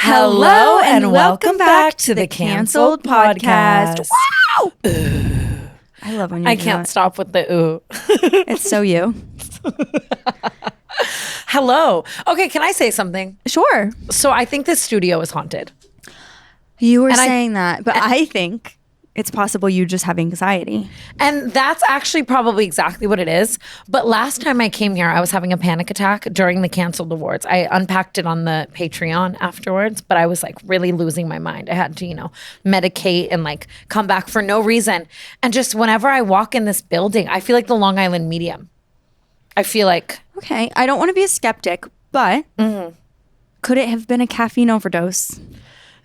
Hello and welcome back to the Canceled Podcast. Wow! I love when you I can't stop with the ooh. It's so you. Hello. Okay, can I say something? Sure. So I think this studio is haunted. You were saying that, but I think it's possible you just have anxiety. And that's actually probably exactly what it is. But last time I came here, I was having a panic attack during the canceled awards. I unpacked it on the Patreon afterwards, but I was like really losing my mind. I had to, medicate and like come back for no reason. And just whenever I walk in this building, I feel like the Long Island Medium. I feel like... Okay, I don't want to be a skeptic, but could it have been a caffeine overdose?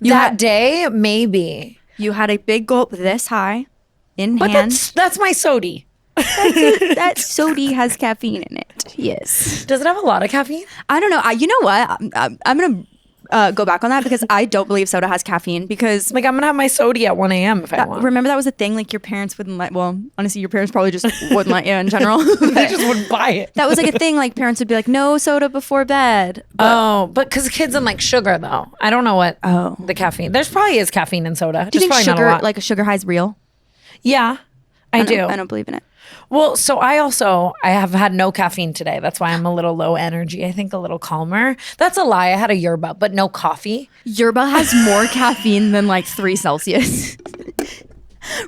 That day, maybe. You had a big gulp this high in But hand. that's my sody. That sody has caffeine in it. Yes. Does it have a lot of caffeine? I don't know. You know what? I'm going to go back on that because I don't believe soda has caffeine because... Like, I'm going to have my sody at 1 a.m. if I want. Remember that was a thing? Like, your parents wouldn't let... Well, honestly, your parents probably just wouldn't let you in general. They just wouldn't buy it. That was like a thing. Like, parents would be like, no soda before bed. But because kids and like sugar, though. I don't know what the caffeine... There's probably is caffeine in soda. Do you think probably sugar, not a lot. like a sugar high is real? Yeah, I do. I don't believe in it. Well, so I have had no caffeine today. That's why I'm a little low energy. I think a little calmer. That's a lie. I had a yerba, but no coffee. Yerba has more caffeine than like 3 Celsius.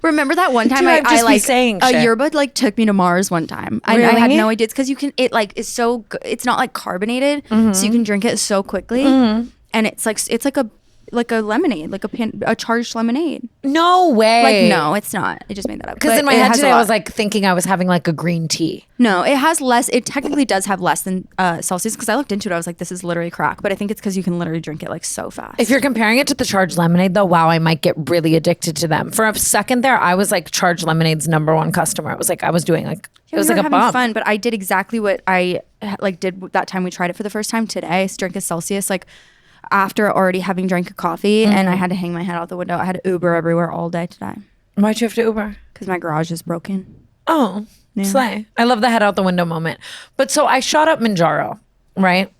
Remember that one time Dude, I like saying a shit. yerba like took me to Mars one time. I Really? had no idea. It's because it like is so it's not like carbonated, so you can drink it so quickly, and it's like a lemonade, like a charged lemonade. No way. Like no, it's not. I just made that up. Because But in my it head has a today, I lot. was like thinking I was having like a green tea. No, it has less. It technically does have less than Celsius. Because I looked into it, I was like, this is literally crack. But I think it's because you can literally drink it like so fast. If you're comparing it to the charged lemonade, though, wow, I might get really addicted to them. For a second there, I was like charged lemonade's #1 customer. It was like I was doing like it was we like were a having bump. fun, but I did exactly what I like did that time we tried it for the first time today. Drink a Celsius like after already having drank a coffee, and I had to hang my head out the window. I had to Uber everywhere all day today Why'd you have to Uber? because my garage is broken. Oh, slay. I love the head out the window moment. But so I shot up Mongeau, right?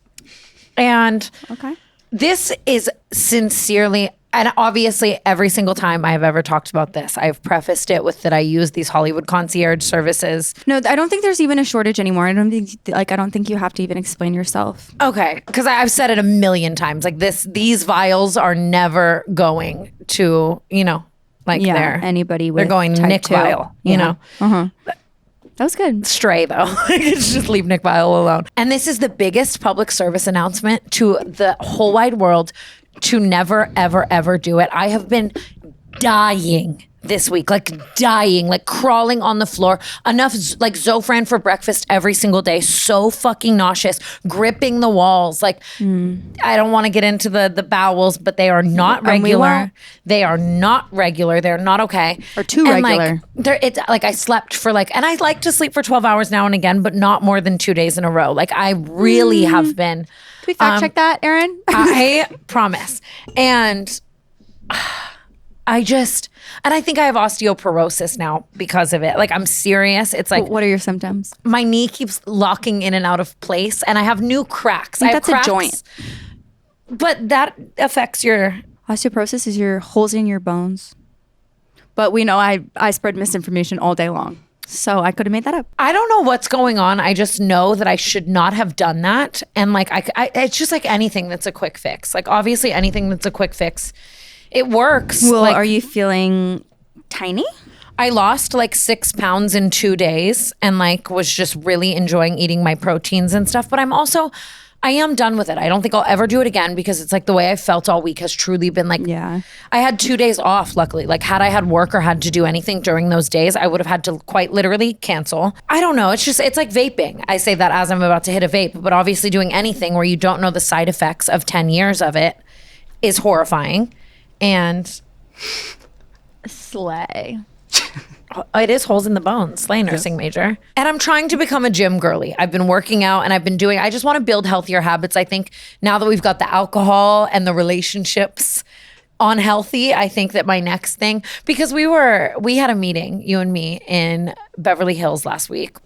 And Okay. this is sincerely, and obviously every single time I have ever talked about this, I've prefaced it with that I use these Hollywood concierge services. No, I don't think there's even a shortage anymore. I don't think you have to even explain yourself. Okay, because I've said it a million times. Like these vials are never going to, Anybody with they're going type Nick 2. Vial, you know. That was good. Stray though. Just leave Nick Vial alone. And this is the biggest public service announcement to the whole wide world to never, ever, ever do it. I have been dying this week, like crawling on the floor. Enough like Zofran for breakfast every single day. So fucking nauseous, gripping the walls. Like I don't want to get into the bowels, but they are not regular. They are not regular. They're not okay. Or too And, regular. It's like I slept for and I like to sleep for 12 hours now and again, but not more than 2 days in a row. Like I really have been. Can we fact check that, Erin? I promise. And I think I have osteoporosis now because of it. Like I'm serious. It's like What are your symptoms? my knee keeps locking in and out of place and I have new cracks. I think have that's a cracks, joint. But that affects your... Osteoporosis is your holes in your bones. But we know I spread misinformation all day long. So I could have made that up. I don't know what's going on. I just know that I should not have done that. And like, it's just like anything that's a quick fix. Like obviously anything that's a quick fix, it works. Well, like, are you feeling tiny? I lost like 6 pounds in 2 days and like was just really enjoying eating my proteins and stuff. But I am done with it. I don't think I'll ever do it again because it's like the way I felt all week has truly been like, I had 2 days off, luckily. Like had I had work or had to do anything during those days, I would have had to quite literally cancel. I don't know. It's like vaping. I say that as I'm about to hit a vape, but obviously doing anything where you don't know the side effects of 10 years of it is horrifying. And Slay. it is holes in the bones, slay nursing major. And I'm trying to become a gym girly. I've been working out and I just want to build healthier habits. I think now that we've got the alcohol and the relationships unhealthy, I think that my next thing, because we had a meeting, you and me, in Beverly Hills last week.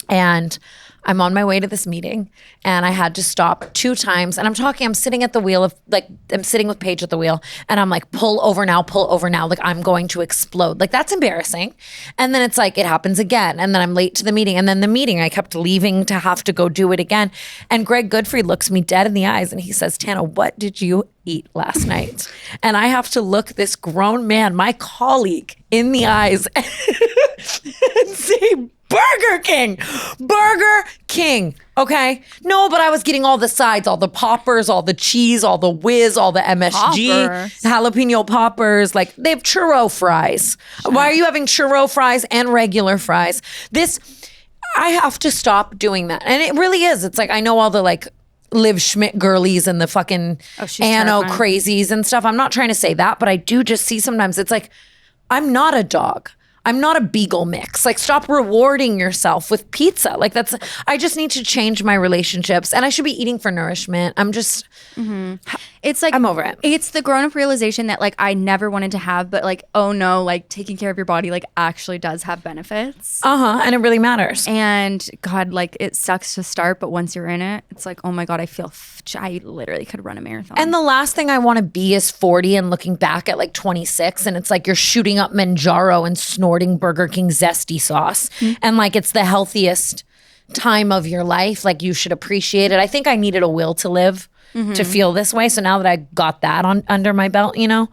And I'm on my way to this meeting and I had to stop 2 times. And I'm sitting at the wheel of like, I'm sitting with Paige at the wheel and I'm like, pull over now. Like I'm going to explode. Like that's embarrassing. And then it's like, it happens again. And then I'm late to the meeting. And then the meeting, I kept leaving to have to go do it again. And Greg Goodfried looks me dead in the eyes and he says, Tana, what did you eat last night? And I have to look this grown man, my colleague, in the eyes and say, Burger King. Okay. No, but I was getting all the sides, all the poppers, all the cheese, all the whiz, all the MSG, jalapeno poppers. Like they have churro fries. Sure. Why are you having churro fries and regular fries? I have to stop doing that. And it really is. It's like, I know all the like Liv Schmidt girlies and the fucking Anno crazies and stuff. I'm not trying to say that, but I do just see sometimes it's like, I'm not a dog. I'm not a beagle mix. Like stop rewarding yourself with pizza. Like I just need to change my relationships and I should be eating for nourishment. I'm just, it's like, I'm over it. It's the grown up realization that like I never wanted to have, but like, oh no, like taking care of your body like actually does have benefits. And it really matters. And God, like it sucks to start, but once you're in it, it's like, oh my God, I literally could run a marathon. And the last thing I want to be is 40 and looking back at like 26 and it's like you're shooting up Manjaro and snorting Burger King zesty sauce. And like it's the healthiest time of your life. Like you should appreciate it. I think I needed a will to live to feel this way. So now that I got that under my belt, I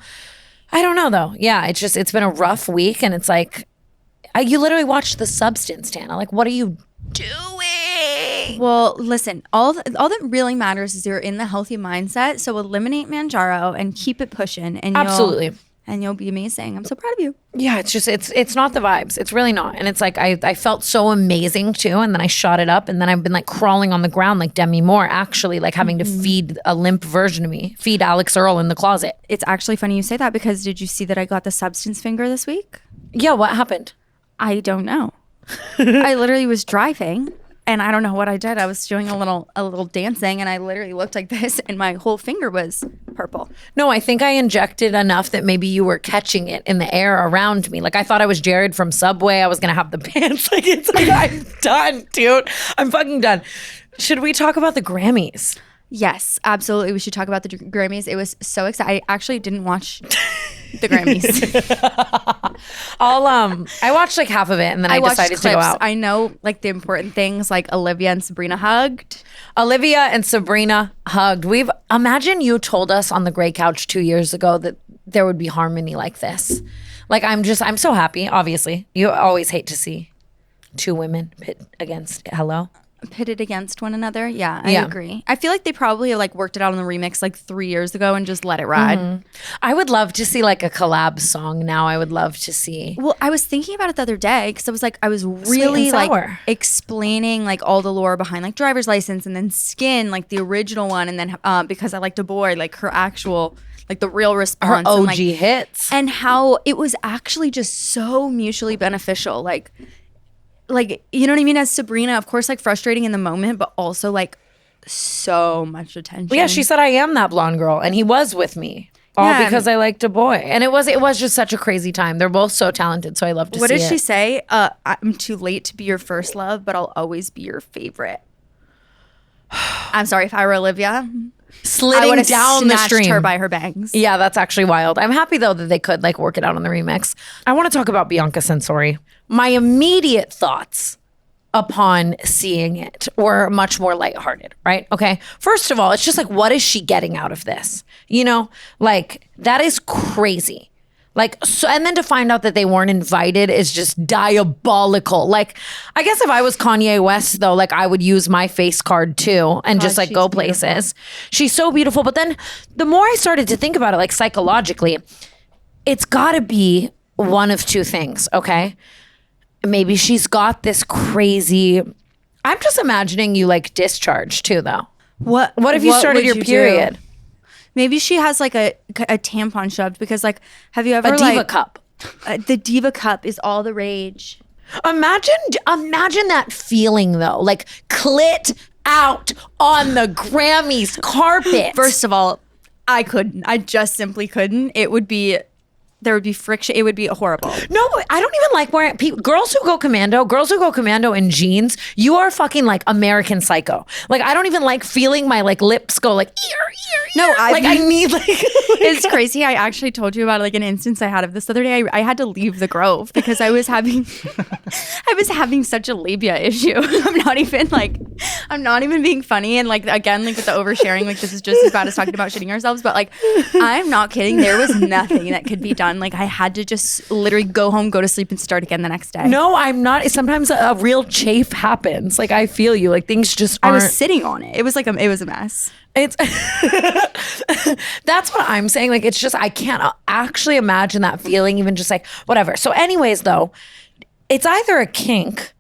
don't know though. Yeah, it's been a rough week and it's like, you literally watched The Substance, Tana. Like what are you doing? Well, listen, all that really matters is you're in the healthy mindset. So eliminate Manjaro and keep it pushing. And absolutely. And you'll be amazing. I'm so proud of you. Yeah, it's just, it's not the vibes. It's really not. And it's like, I felt so amazing too. And then I shot it up and then I've been like crawling on the ground like Demi Moore, actually like having to feed a limp version of me, feed Alix Earle in the closet. It's actually funny you say that because did you see that I got the substance finger this week? Yeah, what happened? I don't know. I literally was driving and I don't know what I did. I was doing a little dancing and I literally looked like this and my whole finger was purple. No, I think I injected enough that maybe you were catching it in the air around me. Like I thought I was Jared from Subway. I was going to have the pants. Like it's like, I'm done, dude. I'm fucking done. Should we talk about the Grammys? Yes, absolutely. We should talk about the Grammys. It was so exciting. I actually didn't watch the Grammys. I watched like half of it and then I decided to go out. I know like the important things like Olivia and Sabrina hugged. Imagine you told us on the Grey Couch 2 years ago that there would be harmony like this. Like I'm so happy, obviously. You always hate to see 2 women pitted against one another. Yeah, I agree. I feel like they probably like worked it out on the remix like 3 years ago and just let it ride. I would love to see like a collab song now. I would love to see. Well, I was thinking about it the other day because I was really like explaining like all the lore behind like Driver's License and then Skin, like the original one, and then Because I Liked a Boy, like her actual like the real response, her OG and, like, hits, and how it was actually just so mutually beneficial. Like, you know what I mean? As Sabrina, of course, like frustrating in the moment, but also like so much attention. Yeah, she said, I am that blonde girl. And he was with me. All because I liked a boy. And it was just such a crazy time. They're both so talented. So I love to see it. What did she say? I'm too late to be your first love, but I'll always be your favorite. I'm sorry, if I were Olivia. Slitting down the stream. Her by her bangs. Yeah, that's actually wild. I'm happy though that they could like work it out on the remix. I want to talk about Bianca Censori. My immediate thoughts upon seeing it were much more lighthearted, right? Okay. First of all, it's just like, what is she getting out of this? Like that is crazy. Like, so, and then to find out that they weren't invited is just diabolical. Like, I guess if I was Kanye West though, like I would use my face card too and just like go places. Beautiful. She's so beautiful. But then the more I started to think about it, like psychologically, it's gotta be one of 2 things. Okay. Maybe she's got this crazy, I'm just imagining you like discharge too though. What if you started your period? Maybe she has like a tampon shoved because like, have you ever a Diva cup? The Diva cup is all the rage. Imagine that feeling though, like clit out on the Grammys carpet. First of all, I couldn't. I just simply couldn't. It would be There would be friction. It would be horrible. No, I don't even like wearing girls who go commando in jeans. You are fucking like American Psycho. Like I don't even like feeling my like lips go like ear. No, I need like it's crazy. I actually told you about like an instance I had of this the other day. I had to leave the Grove because I was having such a labia issue. I'm not even being funny, and like again like with the oversharing, like this is just as bad as talking about shitting ourselves, but like I'm not kidding. There was nothing that could be done. Like I had to just literally go home, go to sleep, and start again the next day. No, I'm not. Sometimes a real chafe happens. Like I feel you. Like things just aren't. I was sitting on it. It was it was a mess. It's that's what I'm saying. Like it's just I can't actually imagine that feeling, even just like whatever. So anyways, though, it's either a kink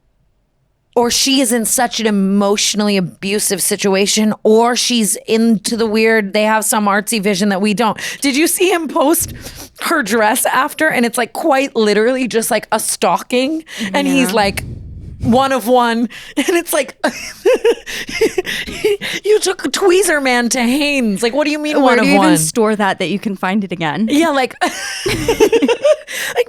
or she is in such an emotionally abusive situation, or she's into the weird, they have some artsy vision that we don't. Did you see him post her dress after? And it's like quite literally just like a stocking. Yeah. And he's like, one of one. And it's like, you took a Tweezer Man to Hanes. Like, what do you mean Where one of one? Where do you even store that you can find it again? Yeah, like, like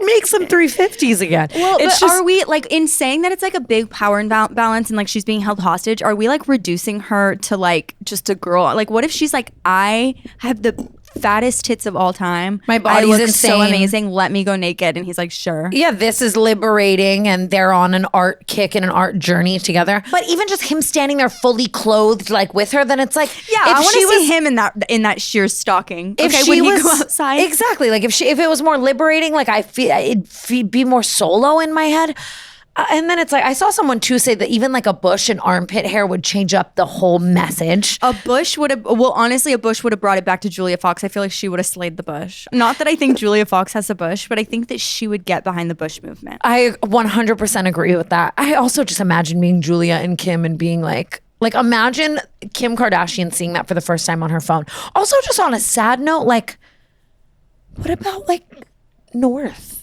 make some 350s again. Well, it's but are we, like, in saying that it's like a big power imbalance and like she's being held hostage, are we like reducing her to like just a girl? Like, what if she's like, I have the fattest tits of all time. My body's insane. So amazing. Let me go naked. And he's like, sure. Yeah, this is liberating, and they're on an art kick and an art journey together. But even just him standing there fully clothed, like with her, then it's like, yeah, I want to see him in that sheer stocking. If okay, she when was he go outside, exactly. Like if it was more liberating, like I feel it'd be more solo in my head. And then it's like, I saw someone too say that even like a bush and armpit hair would change up the whole message. A bush would have, well, honestly, a bush would have brought it back to Julia Fox. I feel like she would have slayed the bush. Not that I think Julia Fox has a bush, but I think that she would get behind the bush movement. I 100% agree with that. I also just imagine being Julia and Kim and being like imagine Kim Kardashian seeing that for the first time on her phone. Also, just on a sad note, like, what about like North?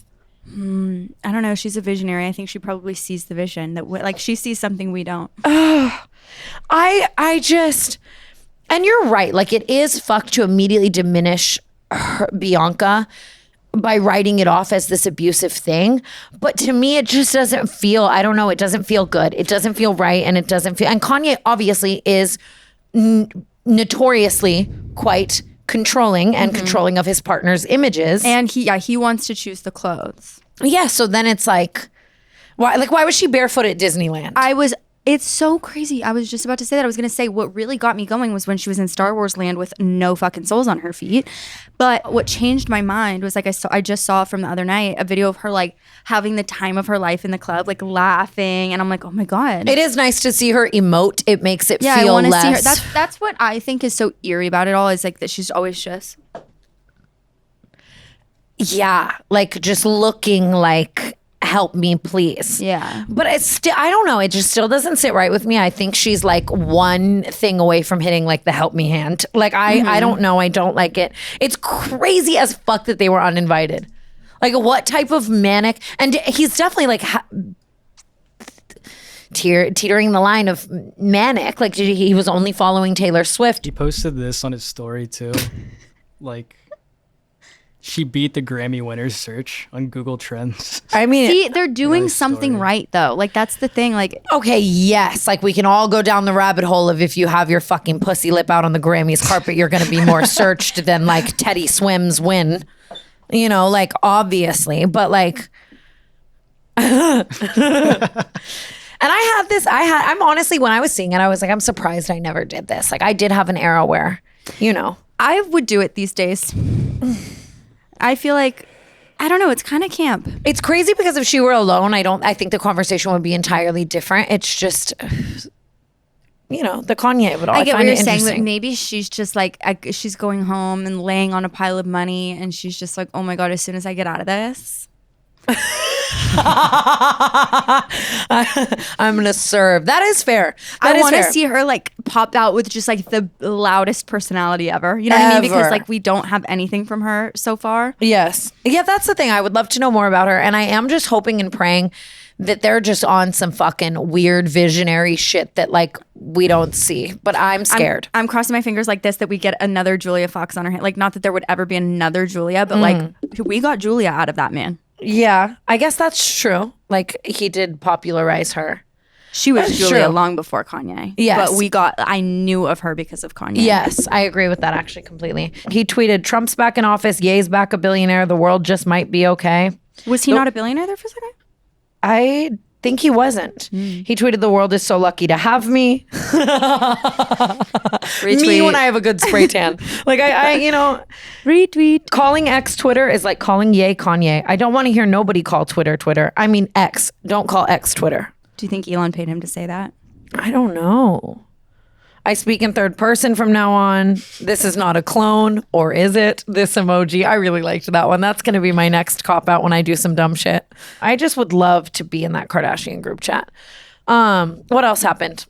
I don't know. She's a visionary. I think she probably sees the vision that like she sees something we don't. I just, and you're right. Like it is fucked to immediately diminish Bianca by writing it off as this abusive thing. But to me, it just doesn't feel, I don't know. It doesn't feel good. It doesn't feel right. And it doesn't feel, and Kanye obviously is notoriously quite controlling and controlling of his partner's images. And he wants to choose the clothes. Yeah, so then it's like why was she barefoot at Disneyland? It's so crazy. I was just about to say that. I was going to say what really got me going was when she was in Star Wars land with no fucking soles on her feet. But what changed my mind was like I just saw from the other night a video of her like having the time of her life in the club, like laughing, and I'm like, oh my god. It is nice to see her emote. It makes it feel I want to less. see her. That's what I think is so eerie about it all, is like that she's always just like just looking like help me please. Yeah. But it's still, I don't know, it just still doesn't sit right with me. I think she's like one thing away from hitting like the help me hand. Like I don't know, I don't like it. It's crazy as fuck that they were uninvited. Like what type of manic, and he's definitely like teetering the line of manic. Like he was only following Taylor Swift. He posted this on his story too. Like she beat the Grammy winners search on Google Trends. I mean, see, they're doing something right though. Like that's the thing. Like, okay, yes, like we can all go down the rabbit hole of if you have your fucking pussy lip out on the Grammys carpet, you're going to be more searched than like Teddy Swims win. You know, like obviously, but like, and I'm honestly, when I was seeing it, I was like, I'm surprised I never did this. Like I did have an era where, you know, I would do it these days. I feel like, I don't know, it's kind of camp. It's crazy because if she were alone, I think the conversation would be entirely different. It's just, you know, the Kanye of it all. I get what you're saying, but maybe she's just like, she's going home and laying on a pile of money and she's just like, oh my God, as soon as I get out of this. I'm gonna serve. That is fair. I want to see her like pop out with just like the loudest personality ever. You know what I mean? Because like we don't have anything from her so far. Yes. Yeah, that's the thing. I would love to know more about her. And I am just hoping and praying that they're just on some fucking weird visionary shit that like we don't see. But I'm scared. I'm crossing my fingers like this that we get another Julia Fox on our hand. Like, not that there would ever be another Julia, but like we got Julia out of that man. Yeah, I guess that's true. Like, he did popularize her. She was Julia long before Kanye. Yes. But I knew of her because of Kanye. Yes, I agree with that actually completely. He tweeted, Trump's back in office, Ye's back a billionaire, the world just might be okay. Was he not a billionaire there for a second? I think he wasn't. He tweeted, the world is so lucky to have me. Me when I have a good spray tan. Like I retweet. Calling X Twitter is like calling Ye Kanye. I don't want to hear nobody call Twitter. I mean X. Don't call X Twitter. Do you think Elon paid him to say that? I don't know. I speak in third person from now on. This is not a clone, or is it? This emoji. I really liked that one. That's going to be my next cop out when I do some dumb shit. I just would love to be in that Kardashian group chat. What else happened?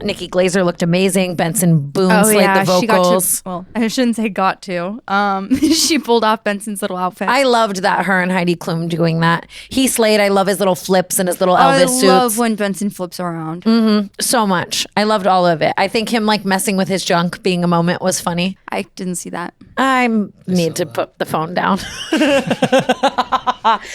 Nikki Glaser looked amazing. Benson Boone slayed the vocals. I shouldn't say got to. She pulled off Benson's little outfit. I loved that, her and Heidi Klum doing that. He slayed. I love his little flips and his little Elvis suits. I love when Benson flips around. So much. I loved all of it. I think him like messing with his junk being a moment was funny. I didn't see that. I need to put the phone down.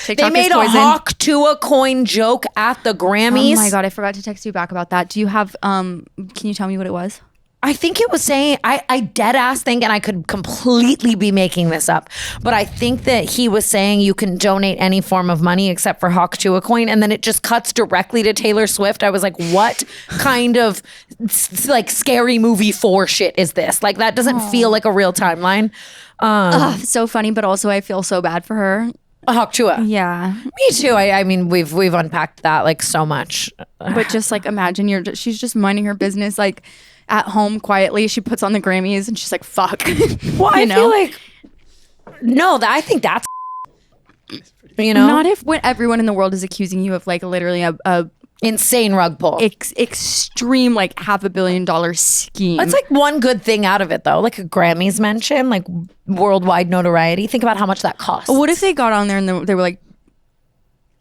They made a hawk to a coin joke at the Grammys. Oh my God, I forgot to text you back about that. Do you have, can you tell me what it was? I think it was saying, I dead ass think, and I could completely be making this up, but I think that he was saying you can donate any form of money except for hawk to a coin, and then it just cuts directly to Taylor Swift. I was like, what kind of like scary movie 4 shit is this? Like, that doesn't feel like a real timeline. So funny, but also I feel so bad for her. Hawk Chua. Yeah. Me too. I mean, we've unpacked that like so much. But just like imagine she's just minding her business like at home quietly. She puts on the Grammys and she's like, fuck. Well, I feel like I think that's not if when everyone in the world is accusing you of like literally a insane rug pull, extreme like $500 million scheme. That's like one good thing out of it though, like a Grammys mention, like worldwide notoriety. Think about how much that costs. What if they got on there and they were like,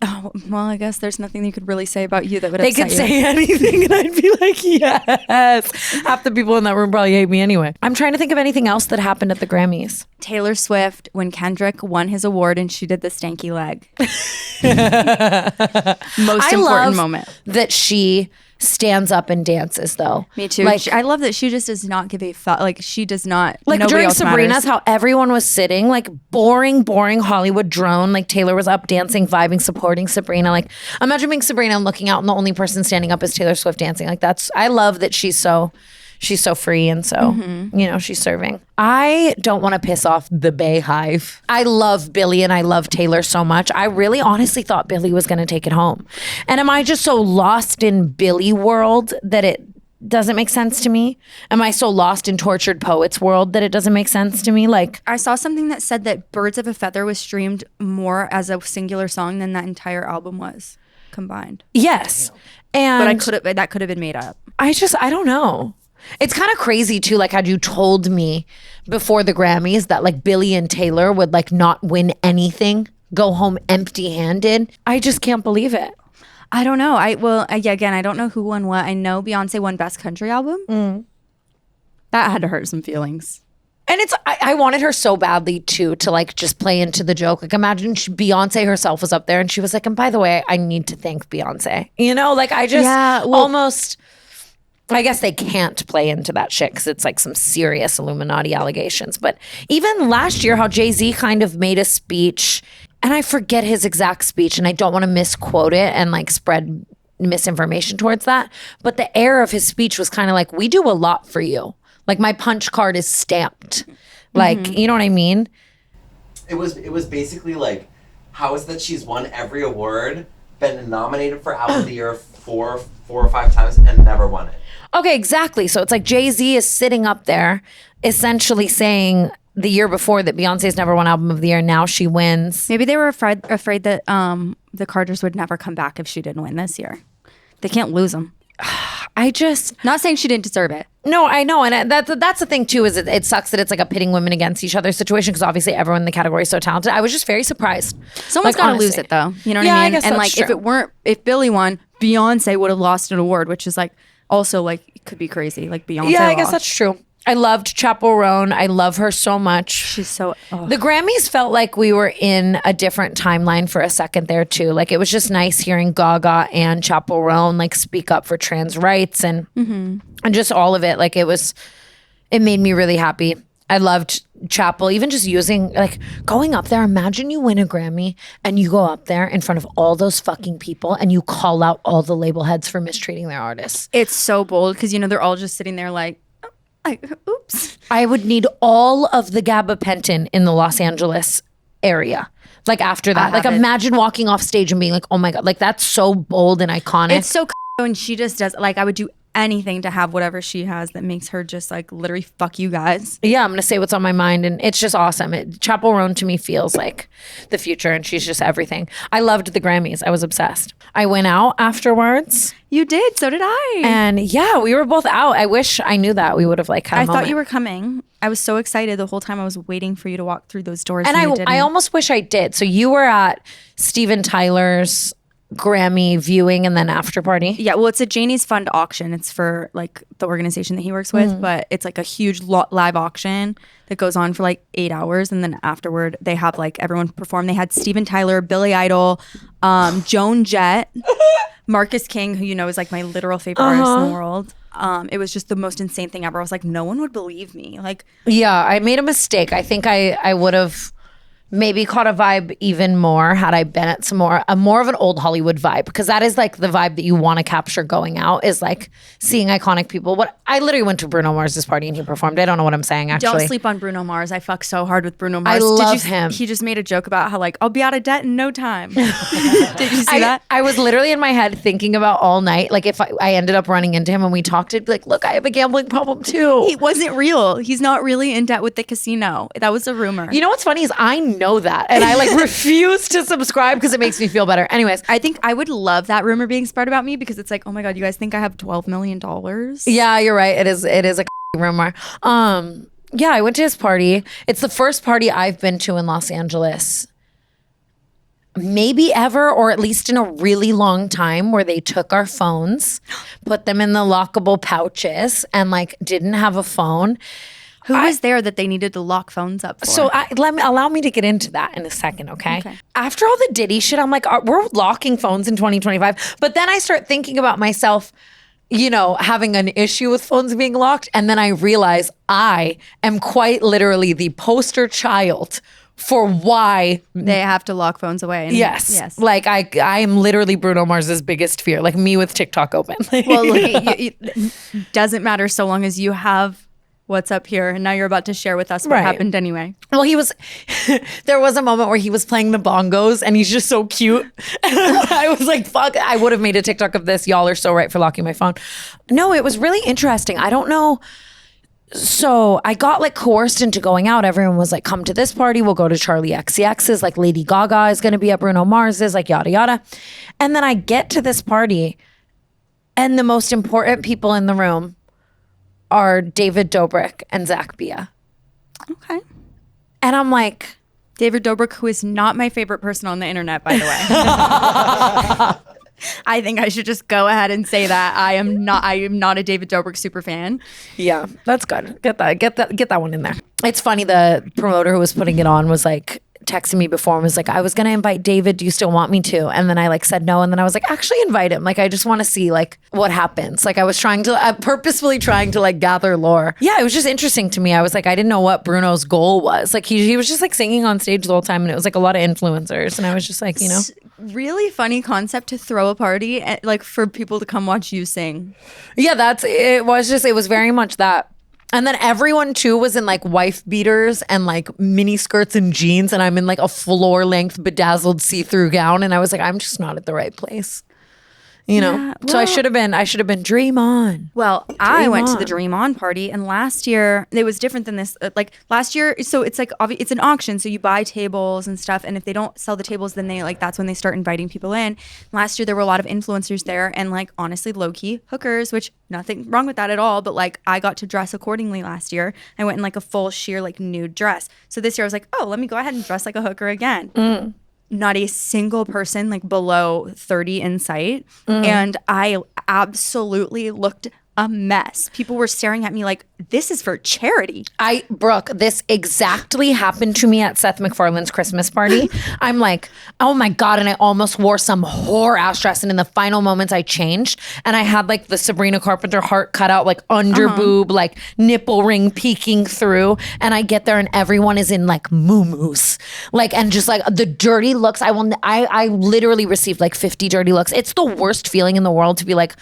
oh, well, I guess there's nothing you could really say about you that would upset you. They could say anything and I'd be like, yes. Half the people in that room probably hate me anyway. I'm trying to think of anything else that happened at the Grammys. Taylor Swift, when Kendrick won his award and she did the stanky leg. Most important moment. That she stands up and dances though. Me too. Like, I love that she just does not give a fuck. Like she does not. Like during Sabrina's, how everyone was sitting, like boring Hollywood drone. Like Taylor was up dancing, vibing, supporting Sabrina. Like imagine being Sabrina and looking out and the only person standing up is Taylor Swift dancing. Like I love that she's so free and so, she's serving. I don't want to piss off the Bay Hive. I love Billie and I love Taylor so much. I really honestly thought Billie was going to take it home. And am I just so lost in Billie world that it doesn't make sense to me? Am I so lost in Tortured Poets world that it doesn't make sense to me? Like, I saw something that said that Birds of a Feather was streamed more as a singular song than that entire album was combined. Yes. And but that could have been made up. I don't know. It's kind of crazy too, like had you told me before the Grammys that like Billie and Taylor would like not win anything, go home empty-handed. I just can't believe it. I don't know. I don't know who won what. I know Beyonce won Best Country Album. That had to hurt some feelings. And I wanted her so badly too to like just play into the joke. Like imagine Beyonce herself was up there and she was like, and by the way, I need to thank Beyonce. Like I just almost... I guess they can't play into that shit because it's like some serious Illuminati allegations. But even last year, how Jay-Z kind of made a speech, and I forget his exact speech, and I don't want to misquote it and like spread misinformation towards that. But the air of his speech was kind of like, we do a lot for you. Like my punch card is stamped. Like, you know what I mean? It was basically like, how is that she's won every award, been nominated for Album of the Year four or five times, and never won it? Okay, exactly. So it's like Jay-Z is sitting up there essentially saying the year before that Beyonce's never won Album of the Year. Now she wins. Maybe they were afraid that the Carters would never come back if she didn't win this year. They can't lose them. Not saying she didn't deserve it. No, I know. And that's the thing too, is it sucks that it's like a pitting women against each other situation because obviously everyone in the category is so talented. I was just very surprised. Someone's got to lose it though. You know what I mean? And like if Billie won, Beyonce would have lost an award, which is like also like it could be crazy. Like Beyonce Yeah, I lost. guess that's true. I loved Chappell Roan. I love her so much. She's so... The Grammys felt like we were in a different timeline for a second there too. Like it was just nice hearing Gaga and Chappell Roan like speak up for trans rights and just all of it. Like it made me really happy. I loved Chappell, even just using like going up there. Imagine you win a Grammy and you go up there in front of all those fucking people and you call out all the label heads for mistreating their artists. It's so bold because, you know, they're all just sitting there like, oops. I would need all of the gabapentin in the Los Angeles area. Like after that, like imagine walking off stage and being like, oh my God, like that's so bold and iconic. It's so and she just does, like I would do anything to have whatever she has that makes her just like literally fuck you guys. Yeah, I'm going to say what's on my mind and it's just awesome. Chappell Roan to me feels like the future and she's just everything. I loved the Grammys. I was obsessed. I went out afterwards. You did, so did I. And yeah, we were both out. I wish I knew that. We would have like had a moment. thought you were coming. I was so excited the whole time. I was waiting for you to walk through those doors. And I almost wish I did. So you were at Steven Tyler's Grammy viewing and then after party. Yeah, well, it's a Janie's Fund auction. It's for like the organization that he works with, but it's like a huge live auction that goes on for like 8 hours, and then afterward they have like everyone perform. They had Steven Tyler, Billy Idol, Joan Jett, Marcus King, who you know is like my literal favorite artist in the world. It was just the most insane thing ever. I was like, no one would believe me. Like, yeah, I made a mistake. I think I would have maybe caught a vibe even more had I been at more of an old Hollywood vibe, because that is like the vibe that you want to capture going out, is like seeing iconic people. What I literally went to Bruno Mars's party and he performed. I don't know what I'm saying actually. Don't sleep on Bruno Mars. I fuck so hard with Bruno Mars. I love him. He just made a joke about how like I'll be out of debt in no time. Did you see that? I was literally in my head thinking about all night, like if I ended up running into him and we talked, it'd be like, look, I have a gambling problem too. He wasn't real. He's not really in debt with the casino. That was a rumor. You know what's funny is I know that and I like refuse to subscribe because it makes me feel better. Anyways, I think I would love that rumor being spread about me, because it's like, oh my God, you guys think I have $12 million? Yeah, you're right. It is a rumor. Yeah, I went to his party. It's the first party I've been to in Los Angeles maybe ever, or at least in a really long time, where they took our phones, put them in the lockable pouches and like didn't have a phone. Who was there that they needed to lock phones up for? So allow me to get into that in a second, okay? After all the Diddy shit, I'm like, we're locking phones in 2025. But then I start thinking about myself, you know, having an issue with phones being locked. And then I realize I am quite literally the poster child for why they have to lock phones away. And yes. Like I am literally Bruno Mars's biggest fear, like me with TikTok open. Well, look, it doesn't matter so long as you have what's up here, and now you're about to share with us what happened anyway. Well, there was a moment where he was playing the bongos and he's just so cute. I was like, fuck, I would have made a TikTok of this. Y'all are so right for locking my phone. No, it was really interesting. I don't know. So I got like coerced into going out. Everyone was like, come to this party. We'll go to Charlie XCX's, like Lady Gaga is going to be at Bruno Mars's, like yada, yada. And then I get to this party and the most important people in the room are David Dobrik and Zach Bia. Okay. And I'm like, David Dobrik, who is not my favorite person on the internet, by the way. I think I should just go ahead and say that I am not a David Dobrik super fan. Yeah, that's good. Get that one in there. It's funny, the promoter who was putting it on was like texting me before and was like, I was gonna invite David, do you still want me to? And then I like said no, and then I was like, actually invite him, like I just want to see like what happens. Like I was purposefully trying to like gather lore. Yeah, it was just interesting to me. I was like, I didn't know what Bruno's goal was. Like he was just like singing on stage the whole time, and it was like a lot of influencers, and I was just like, you know, really funny concept to throw a party like for people to come watch you sing. Yeah, it was very much that. And then everyone too was in like wife beaters and like mini skirts and jeans, and I'm in like a floor length bedazzled see-through gown, and I was like, I'm just not at the right place. you know. Yeah, So I should have been dream on. Well, I went to the Dream On party, and last year it was different than this. Like last year, so it's like it's an auction, so you buy tables and stuff, and if they don't sell the tables, then they like that's when they start inviting people in. Last year there were a lot of influencers there, and like honestly, low key hookers, which nothing wrong with that at all. But like I got to dress accordingly last year. I went in like a full sheer like nude dress. So this year I was like, oh, let me go ahead and dress like a hooker again. Not a single person like below 30 in sight. And I absolutely looked a mess. People were staring at me like, this is for charity. Brooke, this exactly happened to me at Seth MacFarlane's Christmas party. I'm like, oh my God. And I almost wore some whore ass dress. And in the final moments I changed and I had like the Sabrina Carpenter heart cut out, like under boob, like nipple ring peeking through. And I get there and everyone is in like muumuus. Like, and just like the dirty looks. I literally received like 50 dirty looks. It's the worst feeling in the world to be like,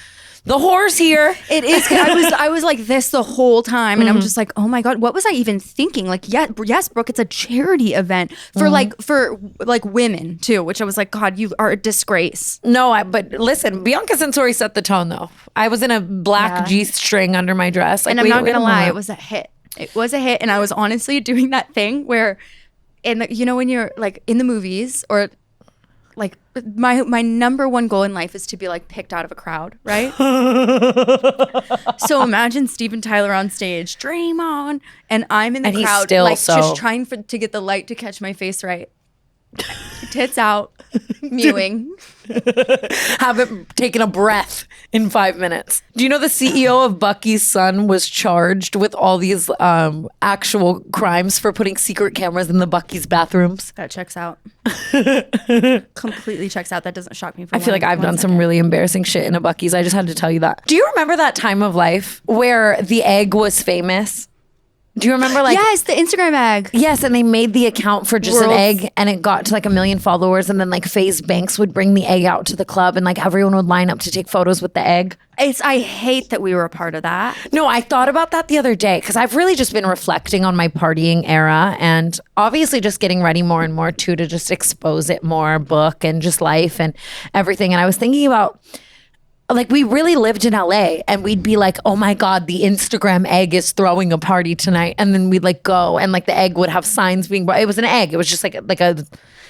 the whore's here. It is. I was like this the whole time, and I'm just like, oh my God, what was I even thinking? Like, yes, Brooke, it's a charity event for like women too, which I was like, God, you are a disgrace. No, but listen, Bianca Censori set the tone though. I was in a black G-string under my dress. Like, and I'm not gonna lie, it was a hit. It was a hit, and I was honestly doing that thing where, you know, when you're like in the movies or. Like my number one goal in life is to be like picked out of a crowd, right? So imagine Steven Tyler on stage, dream on, and I'm in the crowd, like just trying to get the light to catch my face right. Tits out, mewing. Haven't taken a breath in 5 minutes. Do you know the CEO of Bucky's son was charged with all these actual crimes for putting secret cameras in the Bucky's bathrooms? That checks out. Completely checks out. That doesn't shock me. I feel like I've done some really embarrassing shit in a Bucky's. I just had to tell you that. Do you remember that time of life where the egg was famous? Do you remember like yes, the Instagram egg? Yes, and they made the account for just an egg and it got to like 1 million followers and then like FaZe Banks would bring the egg out to the club and like everyone would line up to take photos with the egg. I hate that we were a part of that. No, I thought about that the other day because I've really just been reflecting on my partying era and obviously just getting ready more and more too to just expose it more, book and just life and everything. And I was thinking about like we really lived in LA and we'd be like, oh my God, the Instagram egg is throwing a party tonight. And then we'd like go and like the egg would have signs being brought. It was an egg. It was just like a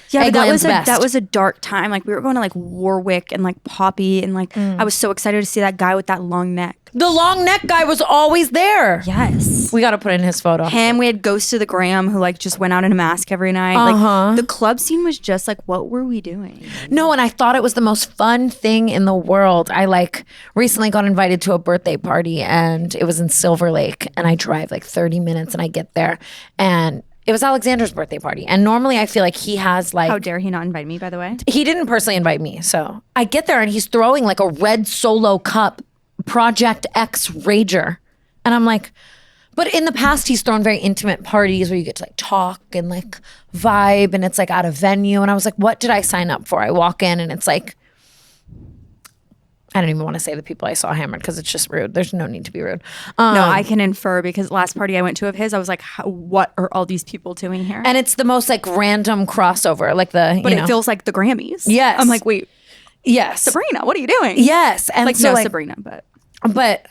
yeah, but that was a dark time. Like we were going to like Warwick and like Poppy and like I was so excited to see that guy with that long neck. The long neck guy was always there. Yes. We got to put in his photo. Him, we had Ghost of the Graham who like just went out in a mask every night. Like the club scene was just like, what were we doing? No, and I thought it was the most fun thing in the world. I like recently got invited to a birthday party and it was in Silver Lake and I drive like 30 minutes and I get there and it was Alexander's birthday party. And normally I feel like he has like... How dare he not invite me, by the way? He didn't personally invite me. So I get there and he's throwing like a red Solo cup Project X Rager. And I'm like... But in the past, he's thrown very intimate parties where you get to like talk and like vibe and it's like at a venue. And I was like, what did I sign up for? I walk in and it's like... I don't even want to say the people I saw hammered because it's just rude. There's no need to be rude. No, I can infer because last party I went to of his, I was like, what are all these people doing here? And it's the most like random crossover, like But it feels like the Grammys. Yes. I'm like, wait. Yes. Sabrina, what are you doing? Yes. And like, so, no, like, Sabrina, But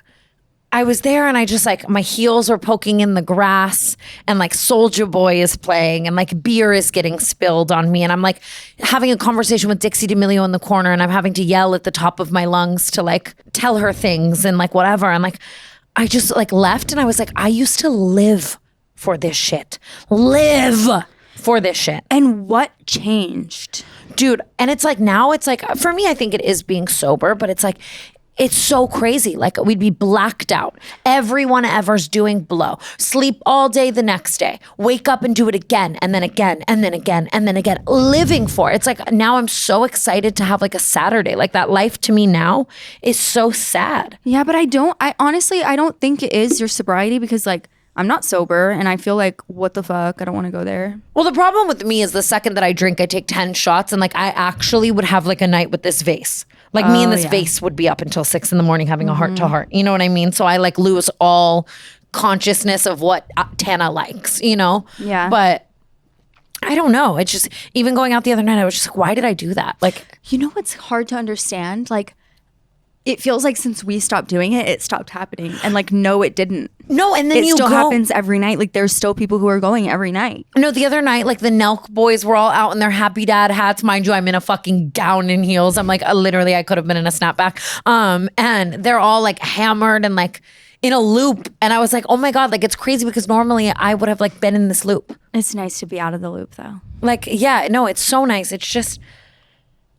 I was there and I just like, my heels were poking in the grass and like Soulja Boy is playing and like beer is getting spilled on me. And I'm like having a conversation with Dixie D'Amelio in the corner and I'm having to yell at the top of my lungs to like tell her things and like whatever. And like, I just like left and I was like, I used to live for this shit. Live for this shit. And what changed? Dude, and it's like now it's like, for me, I think it is being sober, but it's like, it's so crazy. Like we'd be blacked out. Everyone ever's doing blow. Sleep all day the next day. Wake up and do it again and then again and then again and then again. Living for it. It's like now I'm so excited to have like a Saturday. Like that life to me now is so sad. Yeah, but I honestly don't think it is your sobriety because like I'm not sober and I feel like what the fuck? I don't want to go there. Well, the problem with me is the second that I drink, I take 10 shots and like I actually would have like a night with this vase. Like me and this vase would be up until 6 a.m. having a heart to heart. You know what I mean? So I like lose all consciousness of what Tana likes, you know? Yeah. But I don't know. It's just, even going out the other night, I was just like, why did I do that? Like, you know what's hard to understand? Like, it feels like since we stopped doing it, it stopped happening. And like, no, it didn't. No, and then it still happens every night. Like there's still people who are going every night. No, the other night, like the Nelk boys were all out in their happy dad hats. Mind you, I'm in a fucking gown and heels. I'm like, literally, I could have been in a snapback. And they're all like hammered and like in a loop. And I was like, oh my God, like it's crazy because normally I would have like been in this loop. It's nice to be out of the loop though. Like, yeah, no, it's so nice. It's just,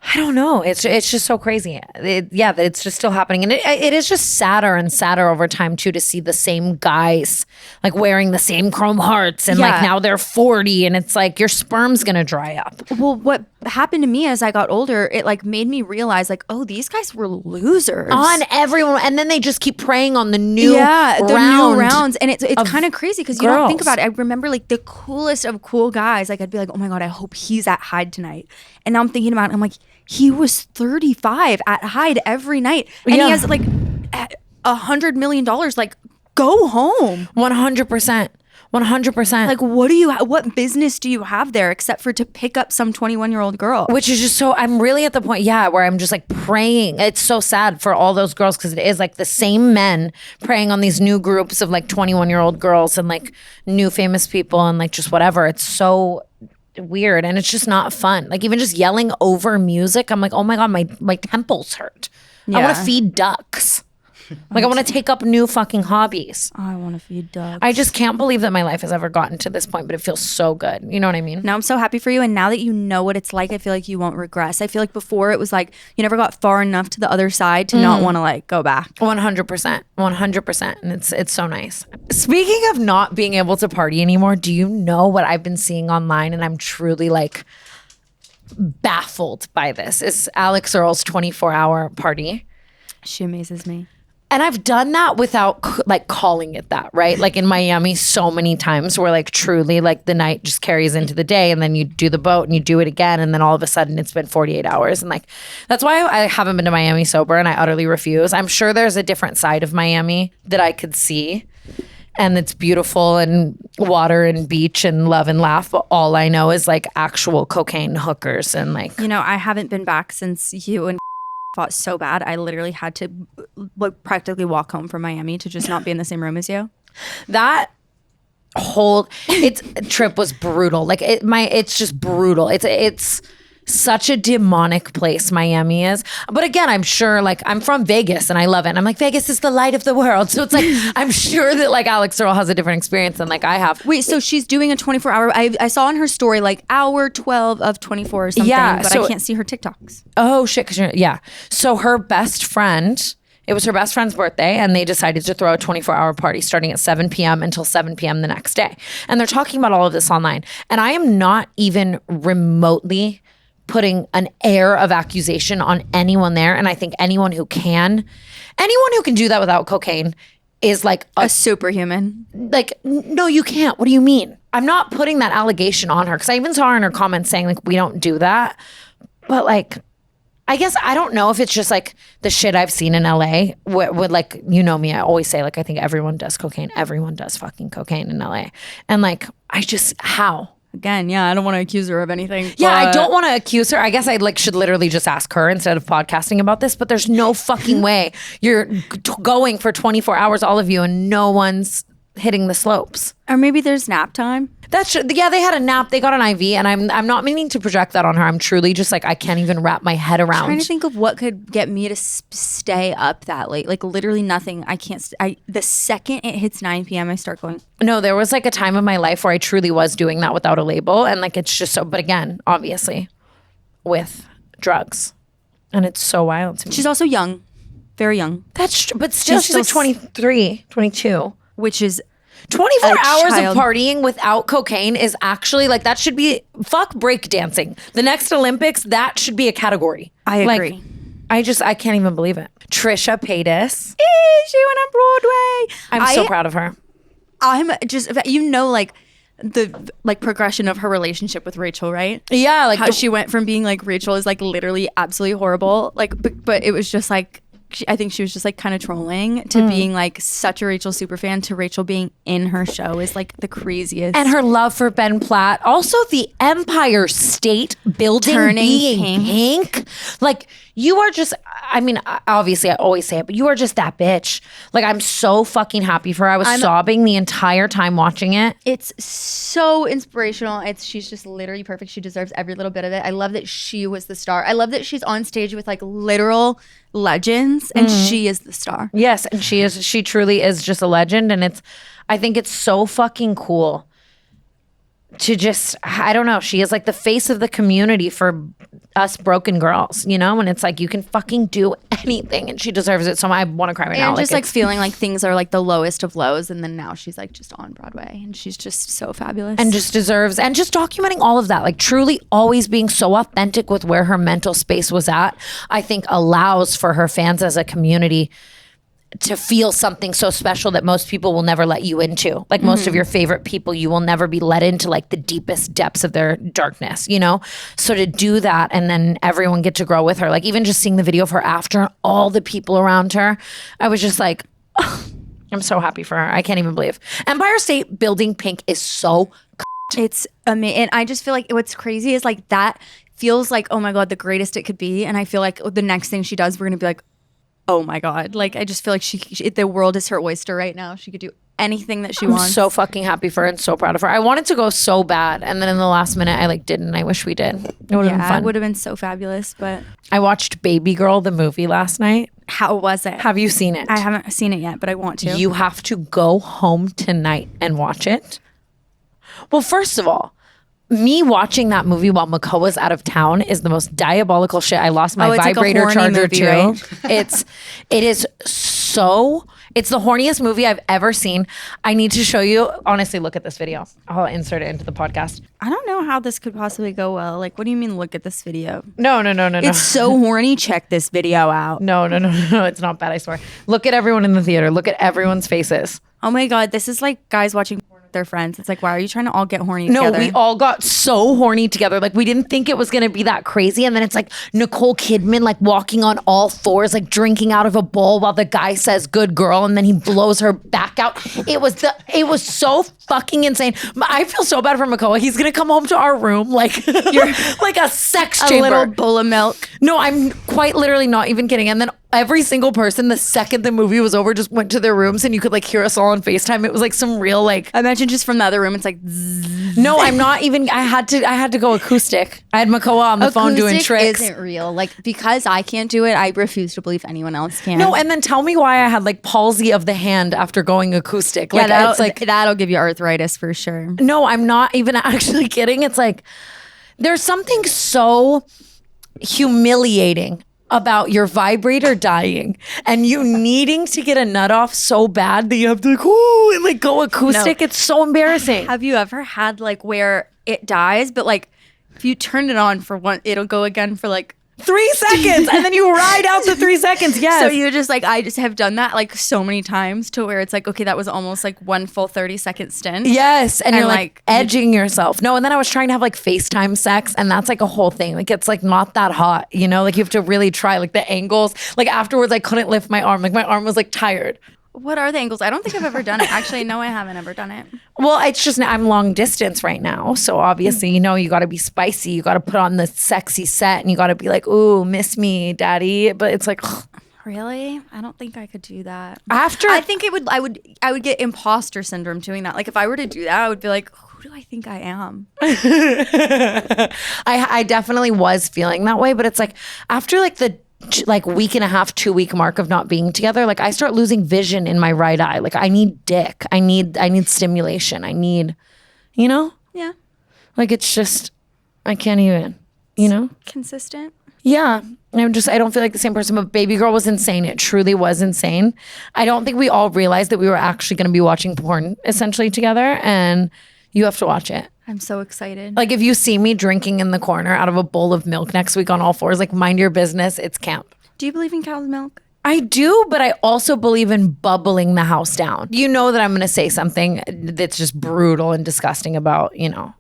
I don't know. It's just so crazy. That it's just still happening. And it is just sadder and sadder over time too to see the same guys like wearing the same chrome hearts and like now they're 40 and it's like your sperm's gonna dry up. Well, what happened to me as I got older, it like made me realize like, oh, these guys were losers. On everyone. And then they just keep preying on the new new rounds. And it's kind of crazy because you don't think about it. I remember like the coolest of cool guys. Like I'd be like, oh my God, I hope he's at Hyde tonight. And now I'm thinking about it. I'm like, he was 35 at Hyde every night. And he has like $100 million. Like, go home. 100%. 100%. Like, what business do you have there except for to pick up some 21-year-old girl? Which is just so, I'm really at the point, where I'm just like praying. It's so sad for all those girls because it is like the same men preying on these new groups of like 21-year-old girls and like new famous people and like just whatever. It's so weird and it's just not fun. Like even just yelling over music, I'm like, oh my God, my temples hurt. I want to feed ducks. Like I want to take up new fucking hobbies. I want to feed ducks. I just can't believe that my life has ever gotten to this point, but it feels so good. You know what I mean? Now I'm so happy for you. And now that you know what it's like, I feel like you won't regress. I feel like before it was like you never got far enough to the other side to not want to like go back. 100%. 100%. And it's so nice. Speaking of not being able to party anymore, do you know what I've been seeing online? And I'm truly like baffled by this. Is Alix Earle's 24-hour party. She amazes me. And I've done that without like calling it that, right? Like in Miami so many times where like truly like the night just carries into the day and then you do the boat and you do it again and then all of a sudden it's been 48 hours. And like, that's why I haven't been to Miami sober and I utterly refuse. I'm sure there's a different side of Miami that I could see and it's beautiful and water and beach and love and laugh. But all I know is like actual cocaine hookers and like. You know, I haven't been back since you and fought so bad. I literally had to like practically walk home from Miami to just not be in the same room as you. That whole trip was brutal. Like it's just brutal. It's such a demonic place Miami is. But again, I'm sure like I'm from Vegas and I love it. And I'm like, Vegas is the light of the world. So it's like, I'm sure that like Alix Earle has a different experience than like I have. Wait, so she's doing a 24-hour, I saw on her story like hour 12 of 24 or something, but so, I can't see her TikToks. Oh shit. So her best friend, it was her best friend's birthday and they decided to throw a 24-hour party starting at 7 p.m. until 7 p.m. the next day. And they're talking about all of this online. And I am not even remotely putting an air of accusation on anyone there. And I think anyone who can do that without cocaine is like a superhuman. Like, no, you can't. What do you mean? I'm not putting that allegation on her because I even saw her in her comments saying like, we don't do that. But like, I guess I don't know if it's just like the shit I've seen in LA would like, you know me, I always say like, I think everyone does cocaine. Everyone does fucking cocaine in LA. And like, how? Again, yeah, I don't want to accuse her of anything. Yeah, I don't want to accuse her. I guess I like should literally just ask her instead of podcasting about this. But there's no fucking way you're going for 24 hours, all of you, and no one's hitting the slopes. Or maybe there's nap time. They had a nap. They got an IV, and I'm not meaning to project that on her. I'm truly just like I can't even wrap my head around. I'm trying to think of what could get me to stay up that late. Like literally nothing. I can't. The second it hits 9 p.m., I start going. No, there was like a time in my life where I truly was doing that without a label, and like it's just so. But again, obviously, with drugs, and it's so wild to me. She's also young, very young. That's but still she's like 23, 22, which is. 24 hours of partying without cocaine is actually like that should be fuck breakdancing. The next Olympics, that should be a category. I agree. Like, I can't even believe it. Trisha Paytas. She went on Broadway. I'm so proud of her. I'm just, you know, like the like progression of her relationship with Rachel, right? Yeah, like how she went from being like Rachel is like literally absolutely horrible, like but it was just like. I think she was just like kind of trolling to being like such a Rachel superfan to Rachel being in her show is like the craziest. And her love for Ben Platt. Also the Empire State building turning being pink. Like, you are just, I mean, obviously I always say it, but you are just that bitch. Like, I'm so fucking happy for her. I was sobbing the entire time watching it. It's so inspirational. She's just literally perfect. She deserves every little bit of it. I love that she was the star. I love that she's on stage with like literal legends and she is the star. Yes, and she truly is just a legend. And I think it's so fucking cool to just, I don't know, she is like the face of the community for us broken girls, you know? And it's like, you can fucking do anything and she deserves it. So I want to cry right now. And just like feeling like things are like the lowest of lows. And then now she's like just on Broadway and she's just so fabulous. And just deserves, and just documenting all of that, like truly always being so authentic with where her mental space was at, I think allows for her fans as a community to feel something so special that most people will never let you into. Like most of your favorite people, you will never be let into like the deepest depths of their darkness, you know? So to do that and then everyone get to grow with her, like even just seeing the video of her after, all the people around her, I was just like, oh, I'm so happy for her. I can't even believe. Empire State Building Pink is so it's amazing. And I just feel like what's crazy is like that feels like, oh my God, the greatest it could be. And I feel like the next thing she does, we're going to be like, oh my God. Like, I just feel like she the world is her oyster right now. She could do anything that she wants. I'm so fucking happy for her and so proud of her. I wanted to go so bad. And then in the last minute, I like didn't. I wish we did. It would have been fun. It would have been so fabulous. But I watched Baby Girl, the movie last night. How was it? Have you seen it? I haven't seen it yet, but I want to. You have to go home tonight and watch it. Well, first of all, me watching that movie while Mongeau was out of town is the most diabolical shit. I lost my vibrator charger movie, too. Right? It's the horniest movie I've ever seen. I need to show you. Honestly, look at this video. I'll insert it into the podcast. I don't know how this could possibly go well. Like, what do you mean look at this video? No. It's so horny. Check this video out. No. It's not bad, I swear. Look at everyone in the theater. Look at everyone's faces. Oh my God. This is like guys watching porn with their friends. It's like, why are you trying to all get horny together? No, we all got so horny together. Like, we didn't think it was going to be that crazy. And then it's like Nicole Kidman, like walking on all fours, like drinking out of a bowl while the guy says good girl. And then he blows her back out. It was so fucking insane. I feel so bad for Mongeau. He's going to come home to our room like, like a sex chamber. A little bowl of milk. No, I'm quite literally not even kidding. And then every single person, the second the movie was over, just went to their rooms and you could like hear us all on FaceTime. It was like some real like. Imagine just from the other room, it's like. Zzz. No, I'm not even. I had to go acoustic. I had Mongeau on the phone doing tricks. Isn't real. Like, because I can't do it, I refuse to believe anyone else can. No, and then tell me why I had like palsy of the hand after going acoustic. Like, yeah, it's like that'll give you arthritis for sure. No, I'm not even actually kidding. It's like there's something so humiliating about your vibrator dying and you needing to get a nut off so bad that you have to like, ooh, and like go acoustic. No. It's so embarrassing. Have you ever had like where it dies, but like if you turn it on for one, it'll go again for like 3 seconds and then you ride out the 3 seconds. Yes. So you just like, I just have done that like so many times to where it's like, okay, that was almost like one full 30-second stint. Yes. And you're like edging yourself. No. And then I was trying to have like FaceTime sex and that's like a whole thing. Like it's like not that hot, you know, like you have to really try like the angles. Like afterwards I couldn't lift my arm. Like my arm was like tired. What are the angles? I don't think I've ever done it. Actually, no, I haven't ever done it. Well, it's just I'm long distance right now. So obviously, you know, you got to be spicy. You got to put on the sexy set and you got to be like, ooh, miss me, daddy. But it's like, ugh. Really? I don't think I could do that. I think I would get imposter syndrome doing that. Like if I were to do that, I would be like, who do I think I am? I definitely was feeling that way. But it's like after like the week and a half, 2 week mark of not being together, like I start losing vision in my right eye. Like I need dick. I need stimulation. I need, you know? Yeah. Like it's just, I can't even, you know? Consistent. Yeah. I don't feel like the same person, but Baby Girl was insane. It truly was insane. I don't think we all realized that we were actually going to be watching porn essentially together, and you have to watch it. I'm so excited. Like if you see me drinking in the corner out of a bowl of milk next week on all fours, like mind your business, it's camp. Do you believe in cow's milk? I do, but I also believe in bubbling the house down. You know that I'm going to say something that's just brutal and disgusting about, you know.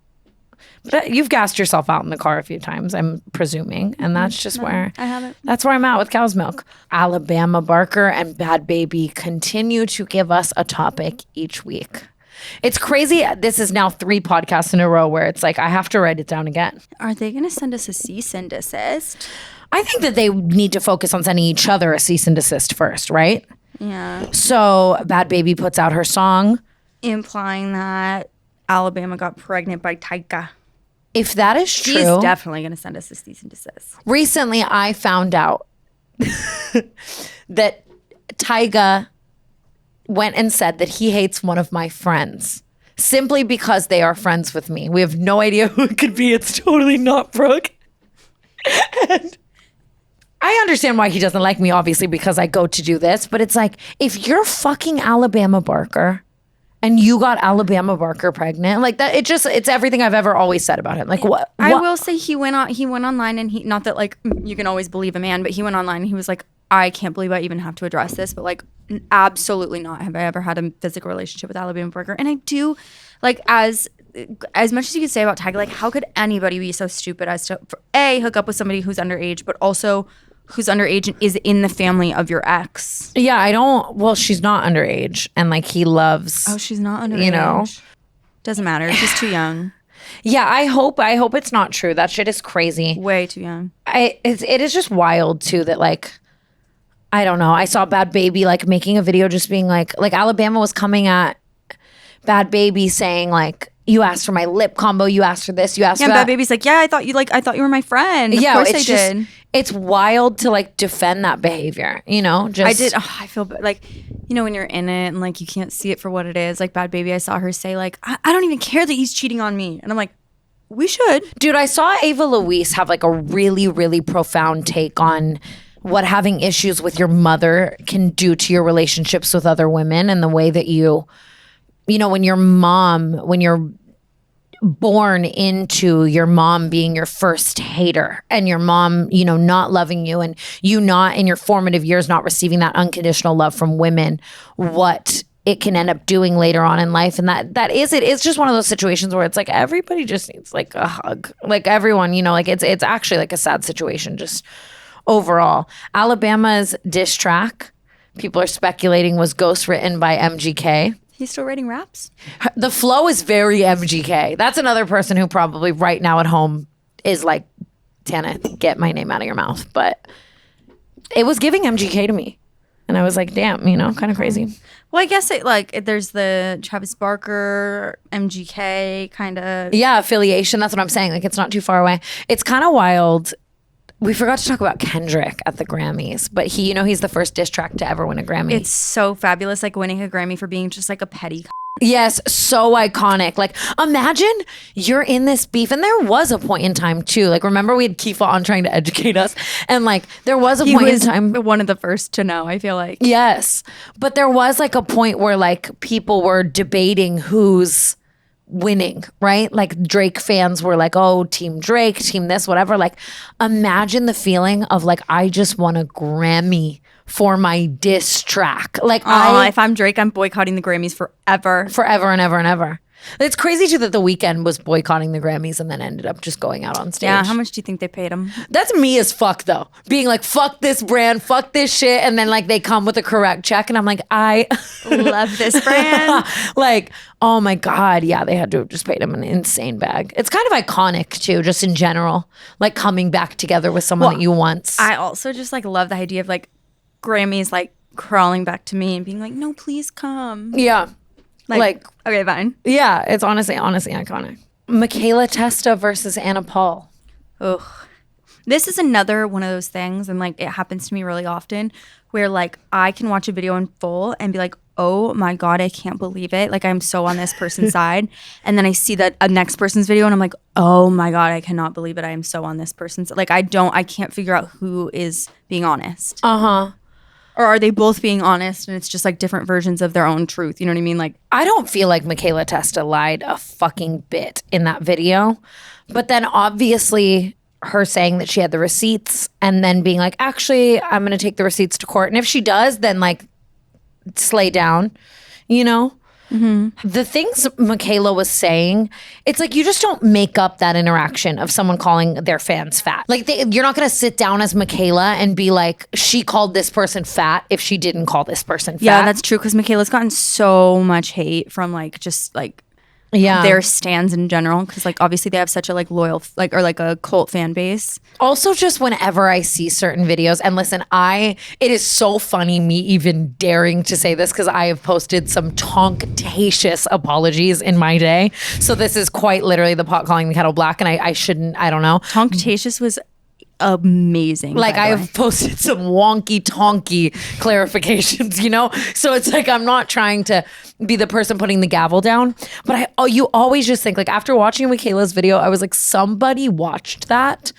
But you've gassed yourself out in the car a few times, I'm presuming. And that's just where I haven't. That's where I'm at with cow's milk. Alabama Barker and Bad Baby continue to give us a topic each week. It's crazy. This is now 3 podcasts in a row where it's like, I have to write it down again. Are they going to send us a cease and desist? I think that they need to focus on sending each other a cease and desist first, right? Yeah. So Bad Baby puts out her song. Implying that Alabama got pregnant by Tyga. If that is true. She's definitely going to send us a cease and desist. Recently, I found out that Tyga went and said that he hates one of my friends simply because they are friends with me. We have no idea who it could be. It's totally not Brooke. And I understand why he doesn't like me, obviously, because I go to do this. But it's like, if you're fucking Alabama Barker and you got Alabama Barker pregnant, like that, it's everything I've ever always said about him. Like what? I will say he went online and he, not that like you can always believe a man, but he went online and he was like, I can't believe I even have to address this, but like absolutely not have I ever had a physical relationship with Alabama Barker. And I do, like, as much as you could say about Tyga, like how could anybody be so stupid as to hook up with somebody who's underage, but also who's underage and is in the family of your ex? Yeah, well, she's not underage, and like he loves. Oh, she's not underage. You know, doesn't matter. She's too young. Yeah, I hope it's not true. That shit is crazy. Way too young. It is just wild too that like, I don't know. I saw Bad Baby like making a video just being like Alabama was coming at Bad Baby saying like, you asked for my lip combo, you asked for this, you asked for that. Yeah, Bad Baby's like, yeah, I thought you were my friend. Yeah, of course I did. It's wild to like defend that behavior, you know? I did. Oh, I feel like, you know, when you're in it and like you can't see it for what it is. Like Bad Baby, I saw her say like, I don't even care that he's cheating on me. And I'm like, we should. Dude, I saw Ava Louise have like a really, really profound take on what having issues with your mother can do to your relationships with other women, and the way that you know, when you're born into your mom being your first hater and your mom, you know, not loving you and you not in your formative years not receiving that unconditional love from women, what it can end up doing later on in life. And it's just one of those situations where it's like everybody just needs like a hug. Like everyone, you know, like it's actually like a sad situation just overall. Alabama's diss track, people are speculating, was ghostwritten by MGK. He's still writing raps? The flow is very MGK. That's another person who probably right now at home is like, Tana, get my name out of your mouth. But it was giving MGK to me. And I was like, damn, you know, kind of crazy. Well, I guess there's the Travis Barker, MGK kind of. Yeah, affiliation. That's what I'm saying. Like, it's not too far away. It's kind of wild. We forgot to talk about Kendrick at the Grammys, but he's the first diss track to ever win a Grammy. It's so fabulous, like winning a Grammy for being just like a petty. Yes, so iconic. Like, imagine you're in this beef, and there was a point in time too. Like, remember we had Kifa on trying to educate us, and like there was a point in time. One of the first to know, I feel like. Yes, but there was like a point where like people were debating who's winning, right? Like Drake fans were like, oh, team Drake, team this, whatever. Like, imagine the feeling of like, I just won a Grammy for my diss track. Like, if I'm Drake, I'm boycotting the Grammys forever and ever and ever. It's crazy too that The Weeknd was boycotting the Grammys and then ended up just going out on stage. Yeah, how much do you think they paid him? That's me as fuck though. Being like, fuck this brand, fuck this shit, and then like they come with a correct check and I'm like, I love this brand. Like, oh my God, yeah, they had to have just paid him an insane bag. It's kind of iconic too, just in general, like coming back together with someone that you once. I also just like love the idea of like Grammys like crawling back to me and being like, no, please come. Yeah. Like, okay, fine. Yeah, it's honestly iconic. Michaela Testa versus Anna Paul. Ugh. This is another one of those things, and like it happens to me really often, where like I can watch a video in full and be like, oh my God, I can't believe it. Like I'm so on this person's side. And then I see that a next person's video and I'm like, oh my God, I cannot believe it. I am so on this person's. Like I can't figure out who is being honest. Uh-huh. Or are they both being honest and it's just like different versions of their own truth? You know what I mean? Like, I don't feel like Michaela Testa lied a fucking bit in that video. But then obviously her saying that she had the receipts and then being like, actually, I'm going to take the receipts to court. And if she does, then like slay down, you know? the things Michaela was saying, it's like you just don't make up that interaction of someone calling their fans fat. Like you're not going to sit down as Michaela and be like, she called this person fat if she didn't call this person fat. Yeah, that's true, because Michaela's gotten so much hate from like just like their stans in general, because like obviously they have such a like loyal like or like a cult fan base. Also, just whenever I see certain videos, and listen, it is so funny me even daring to say this, because I have posted some tonktacious apologies in my day. So this is quite literally the pot calling the kettle black, and I shouldn't, I don't know. Tonktacious was amazing. Like I have posted some wonky tonky clarifications, you know? So it's like I'm not trying to be the person putting the gavel down, but you always just think like after watching Michaela's video, I was like, somebody watched that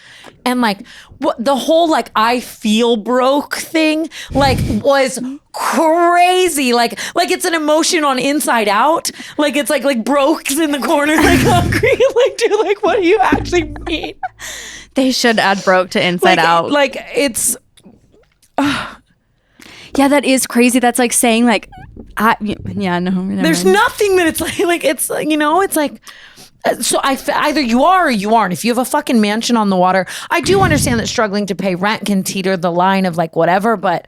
and like what the whole like I feel broke thing like was crazy. Like it's an emotion on Inside Out. Like it's like broke's in the corner like hungry. Like dude, like what do you actually mean? They should add broke to Inside Out. Like it's yeah, that is crazy. That's like saying like there's nothing that it's like it's you know, it's like so either you are or you aren't. If you have a fucking mansion on the water, I do understand that struggling to pay rent can teeter the line of like whatever, but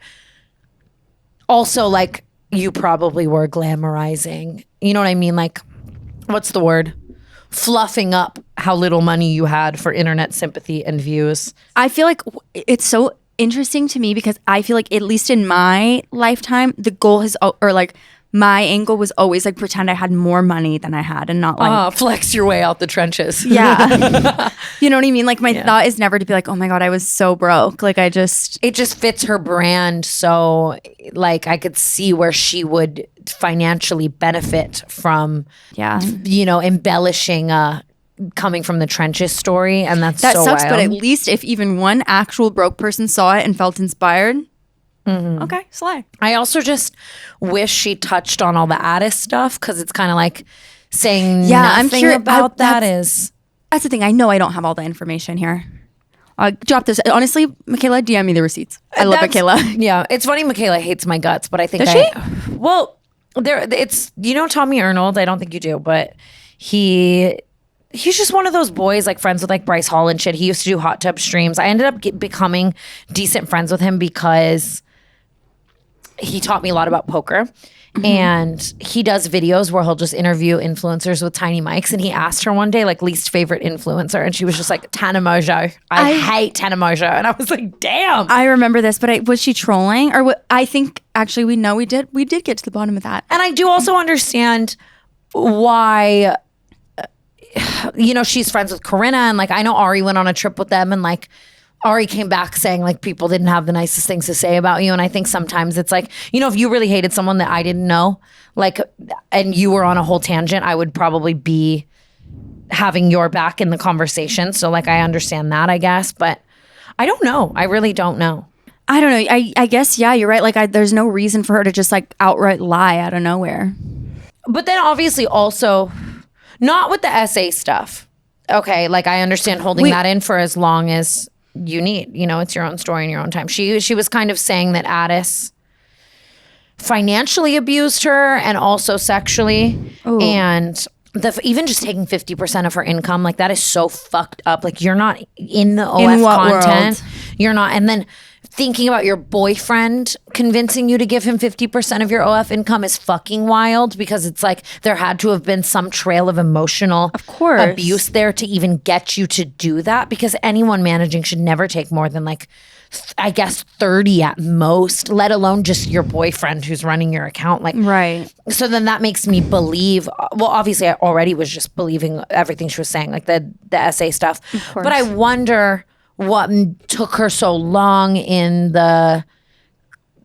also like you probably were glamorizing, you know what I mean? Like what's the word? Fluffing up how little money you had for internet sympathy and views. I feel like it's so interesting to me because I feel like at least in my lifetime, the goal has, or like my angle was always like pretend I had more money than I had and not like flex your way out the trenches. Yeah. You know what I mean? Like my thought is never to be like, oh my God, I was so broke. Like it just fits her brand. So like I could see where she would financially benefit from, you know, embellishing coming from the trenches story. And that so sucks, wild. But at least if even one actual broke person saw it and felt inspired, okay, slay. I also just wish she touched on all the Addis stuff because it's kind of like saying nothing about that's the thing. I know I don't have all the information here. Drop this. Honestly, Michaela, DM me the receipts. I love Michaela. Yeah, it's funny. Michaela hates my guts, but I think Does she? Well, it's you know Tommy Arnold. I don't think you do, but he's just one of those boys like friends with like Bryce Hall and shit. He used to do hot tub streams. I ended up becoming decent friends with him because he taught me a lot about poker. And he does videos where he'll just interview influencers with tiny mics. And he asked her one day, like, least favorite influencer. And she was just like, Tana Mongeau. I hate Tana Mongeau. And I was like, damn. I remember this, but was she trolling? Or I think actually we did get to the bottom of that. And I do also understand why, you know, she's friends with Corinna. And like, I know Ari went on a trip with them and like, Ari came back saying like people didn't have the nicest things to say about you. And I think sometimes it's like, you know, if you really hated someone that I didn't know, like, and you were on a whole tangent, I would probably be having your back in the conversation. So like, I understand that, I guess, but I don't know. I really don't know. I don't know. I guess, yeah, you're right. Like there's no reason for her to just like outright lie out of nowhere. But then obviously also not with the essay stuff. Okay. Like I understand holding that in for as long as you need, you know, it's your own story in your own time. She was kind of saying that Addis financially abused her and also sexually. Ooh. And even just taking 50% of her income, like that is so fucked up. Like you're not in the OF content. World? You're not. And then thinking about your boyfriend convincing you to give him 50% of your OF income is fucking wild because it's like there had to have been some trail of emotional abuse there to even get you to do that, because anyone managing should never take more than like, I guess 30 at most, let alone just your boyfriend who's running your account. Like, right. So then that makes me believe, well, obviously I already was just believing everything she was saying, like the essay stuff. But I wonder what took her so long in the,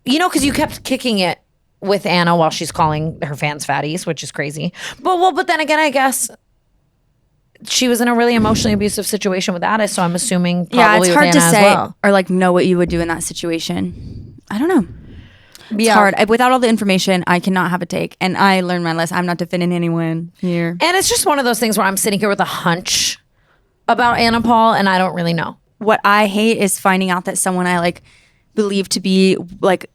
you know, because you kept kicking it with Anna while she's calling her fans fatties, which is crazy. But then again, I guess she was in a really emotionally abusive situation with Addis, so I'm assuming probably it's hard with to Anna say as well. Or like know what you would do in that situation. I don't know. It's hard. Without all the information, I cannot have a take. And I learned my lesson. I'm not defending anyone here. And it's just one of those things where I'm sitting here with a hunch about Anna Paul, and I don't really know. What I hate is finding out that someone I like believe to be like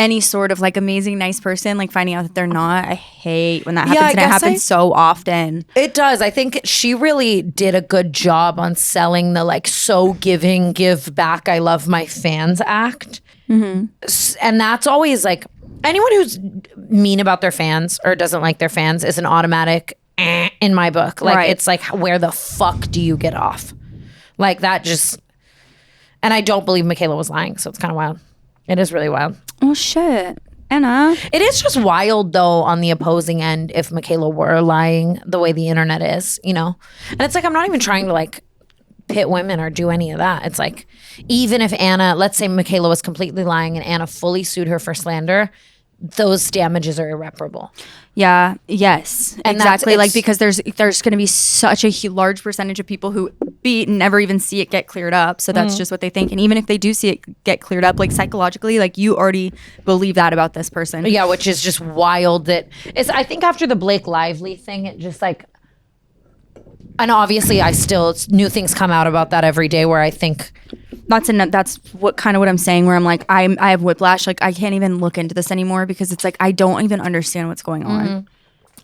any sort of like amazing, nice person, like finding out that they're not. I hate when that happens. Yeah, and it happens so often. It does. I think she really did a good job on selling the like so giving, give back, I love my fans act. And that's always like anyone who's mean about their fans or doesn't like their fans is an automatic in my book. Like it's like, where the fuck do you get off? Like that just, and I don't believe Michaela was lying. So it's kind of wild. It is really wild. Oh shit. Anna. It is just wild though on the opposing end if Michaela were lying the way the internet is, you know? And it's like, I'm not even trying to like pit women or do any of that. It's like, even if Anna, let's say Michaela was completely lying and Anna fully sued her for slander, those damages are irreparable. Yeah. Yes. And exactly. Like because there's going to be such a large percentage of people who never even see it get cleared up. So that's just what they think. And even if they do see it get cleared up, like psychologically, like you already believe that about this person. Yeah, which is just wild. That it's. I think after the Blake Lively thing, it just like, and obviously I still new things come out about that every day. Where I think. That's what I'm saying, where I'm like, I have whiplash. Like I can't even look into this anymore because it's like, I don't even understand what's going on.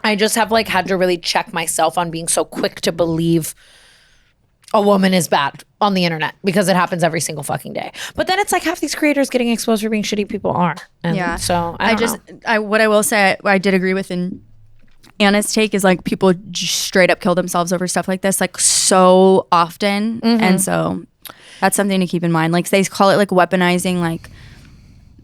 I just have like had to really check myself on being so quick to believe a woman is bad on the internet because it happens every single fucking day. But then it's like half these creators getting exposed for being shitty people are. And yeah. So what I will say, I did agree with in Anna's take is like people straight up kill themselves over stuff like this, like so often. And so that's something to keep in mind. Like they call it like weaponizing, like,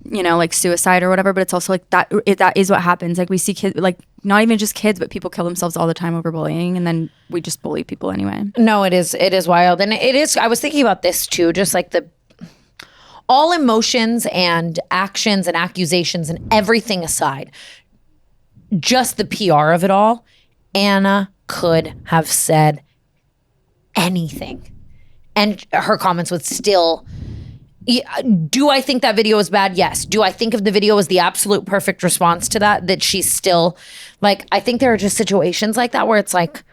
you know, like suicide or whatever, but it's also like that is what happens. Like we see kids, like not even just kids, but people kill themselves all the time over bullying, and then we just bully people anyway. No, it is wild. And it is, I was thinking about this too, just like all emotions and actions and accusations and everything aside, just the PR of it all, Anna could have said anything. And her comments would still, do I think that video is bad? Yes. Do I think if the video was the absolute perfect response to that she's still, like, I think there are just situations like that where it's like,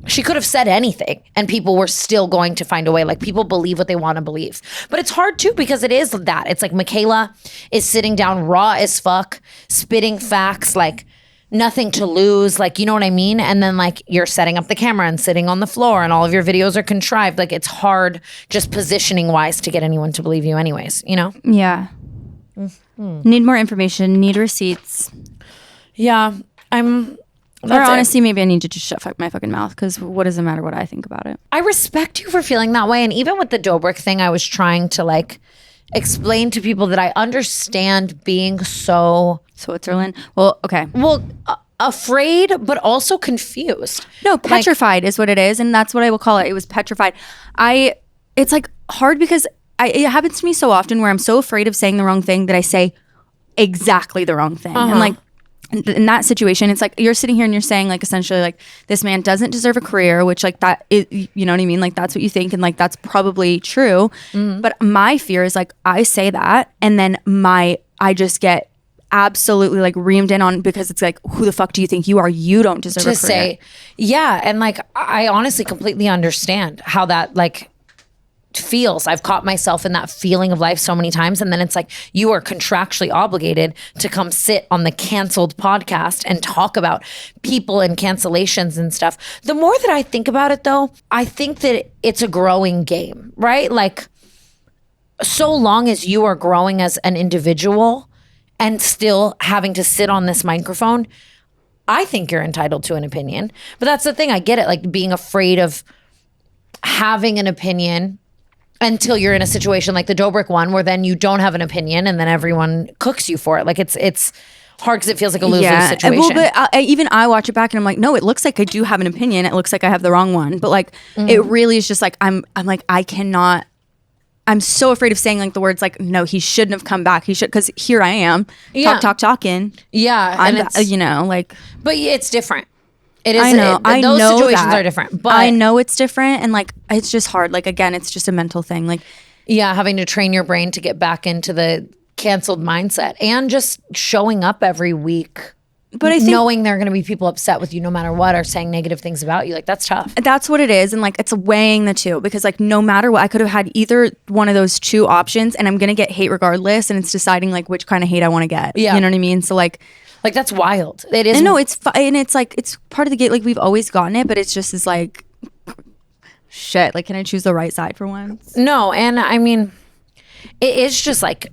she could have said anything and people were still going to find a way. Like people believe what they want to believe. But it's hard too because it is that. It's like Michaela is sitting down raw as fuck, spitting facts, like, nothing to lose, like, you know what I mean? And then like you're setting up the camera and sitting on the floor and all of your videos are contrived. Like it's hard just positioning wise to get anyone to believe you anyways, you know? Yeah. Need more information, need receipts. Yeah, honestly, maybe I need to just shut my fucking mouth because what does it matter what I think about it? I respect you for feeling that way. And even with the Dobrik thing, I was trying to like explain to people that I understand being so Switzerland. Well, okay. Well, afraid, but also confused. No, petrified is what it is, and that's what I will call it. It was petrified. It's like hard because it happens to me so often where I'm so afraid of saying the wrong thing that I say exactly the wrong thing. And like in that situation, it's like you're sitting here and you're saying like essentially like this man doesn't deserve a career, which like that is, you know what I mean? Like that's what you think, and like that's probably true. But my fear is like I say that, and then I just get absolutely like reamed in on because it's like, who the fuck do you think you are? You don't deserve a career. Say, yeah, and like I honestly completely understand how that like feels. I've caught myself in that feeling of life so many times, and then it's like you are contractually obligated to come sit on the canceled podcast and talk about people and cancellations and stuff. The more that I think about it though, I think that it's a growing game, right? Like so long as you are growing as an individual and still having to sit on this microphone, I think you're entitled to an opinion. But that's the thing, I get it, like being afraid of having an opinion until you're in a situation like the Dobrik one where then you don't have an opinion and then everyone cooks you for it. Like it's hard because it feels like a lose-lose situation. Well, but even I watch it back and I'm like, no, it looks like I do have an opinion. It looks like I have the wrong one. But like, it really is just like, I'm like, I cannot, I'm so afraid of saying like the words like, no, he shouldn't have come back. He should, because here I am, talking. Yeah. I'm, you know, like. But it's different. It is. I know. Those situations are different. But I know it's different. And like, it's just hard. Like, again, it's just a mental thing. Like. Yeah. Having to train your brain to get back into the canceled mindset and just showing up every week But I think knowing there are going to be people upset with you no matter what or saying negative things about you, like that's tough. That's what it is. And like, it's weighing the two, because like no matter what, I could have had either one of those two options and I'm going to get hate regardless. And it's deciding like which kind of hate I want to get. Yeah. You know what I mean? So like that's wild. It is. And no, it's and it's like, it's part of the game. Like we've always gotten it, but it's just is like, shit, like, can I choose the right side for once? No. And I mean, it is just like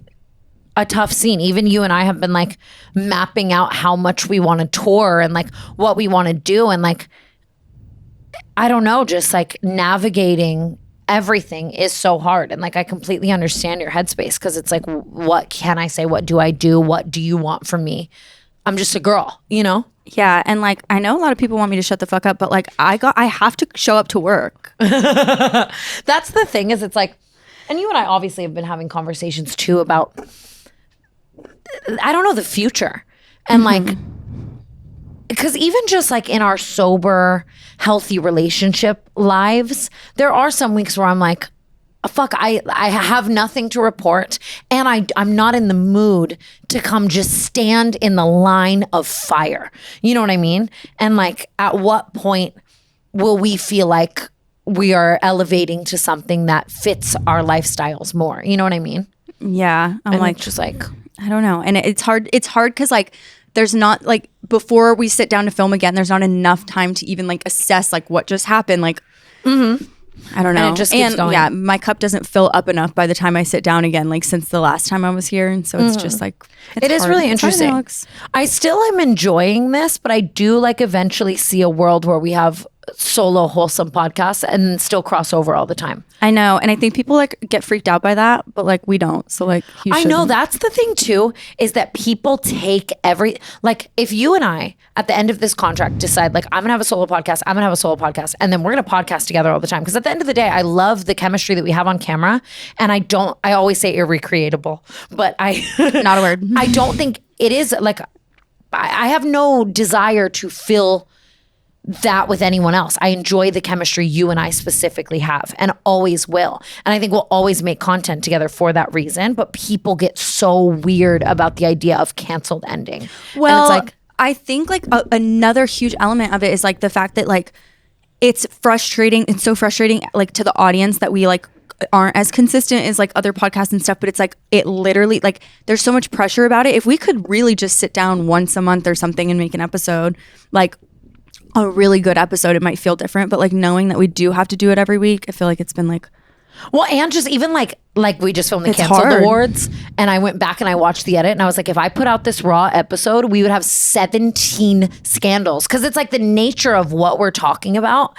a tough scene. Even you and I have been like mapping out how much we want to tour and like what we want to do. And like, I don't know, just like navigating everything is so hard. And like, I completely understand your headspace, because it's like, what can I say? What do I do? What do you want from me? I'm just a girl, you know? Yeah. And like, I know a lot of people want me to shut the fuck up, but like I have to show up to work. That's the thing, is it's like, and you and I obviously have been having conversations too about, I don't know, the future. And like, because even just like in our sober, healthy relationship lives, there are some weeks where I'm like, fuck, I have nothing to report, and I'm not in the mood to come just stand in the line of fire. You know what I mean? And like, at what point will we feel like we are elevating to something that fits our lifestyles more? You know what I mean? Yeah. I'm And like, just like, I don't know. And it's hard because like there's not like, before we sit down to film again, there's not enough time to even like assess like what just happened. Like, I don't know. And it just keeps going. Yeah, my cup doesn't fill up enough by the time I sit down again, like since the last time I was here. And so it's just like, it is hard. really It's hard, interesting. Alex. I still am enjoying this, but I do like eventually see a world where we have solo wholesome podcasts and still cross over all the time. I know. And I think people like get freaked out by that, but like we don't. So like, you I know shouldn't. that's the thing too, is that people take like if you and I at the end of this contract decide like, I'm gonna have a solo podcast, and then we're gonna podcast together all the time. Because at the end of the day, I love the chemistry that we have on camera, and I always say irrecreatable, but Not a word. I don't think it is like, I have no desire to fill that with anyone else. I enjoy the chemistry you and I specifically have, and always will. And I think we'll always make content together for that reason. But people get so weird about the idea of canceled ending. Well, and it's like, I think like another huge element of it is like the fact that like it's frustrating. It's so frustrating like to the audience that we like aren't as consistent as like other podcasts and stuff, but it's like it literally like there's so much pressure about it. If we could really just sit down once a month or something and make an episode, like a really good episode, it might feel different. But like knowing that we do have to do it every week, I feel like it's been like, well, and just even like we just filmed the It's canceled hard. awards, and I went back and I watched the edit, and I was like, if I put out this raw episode, we would have 17 scandals, because it's like the nature of what we're talking about.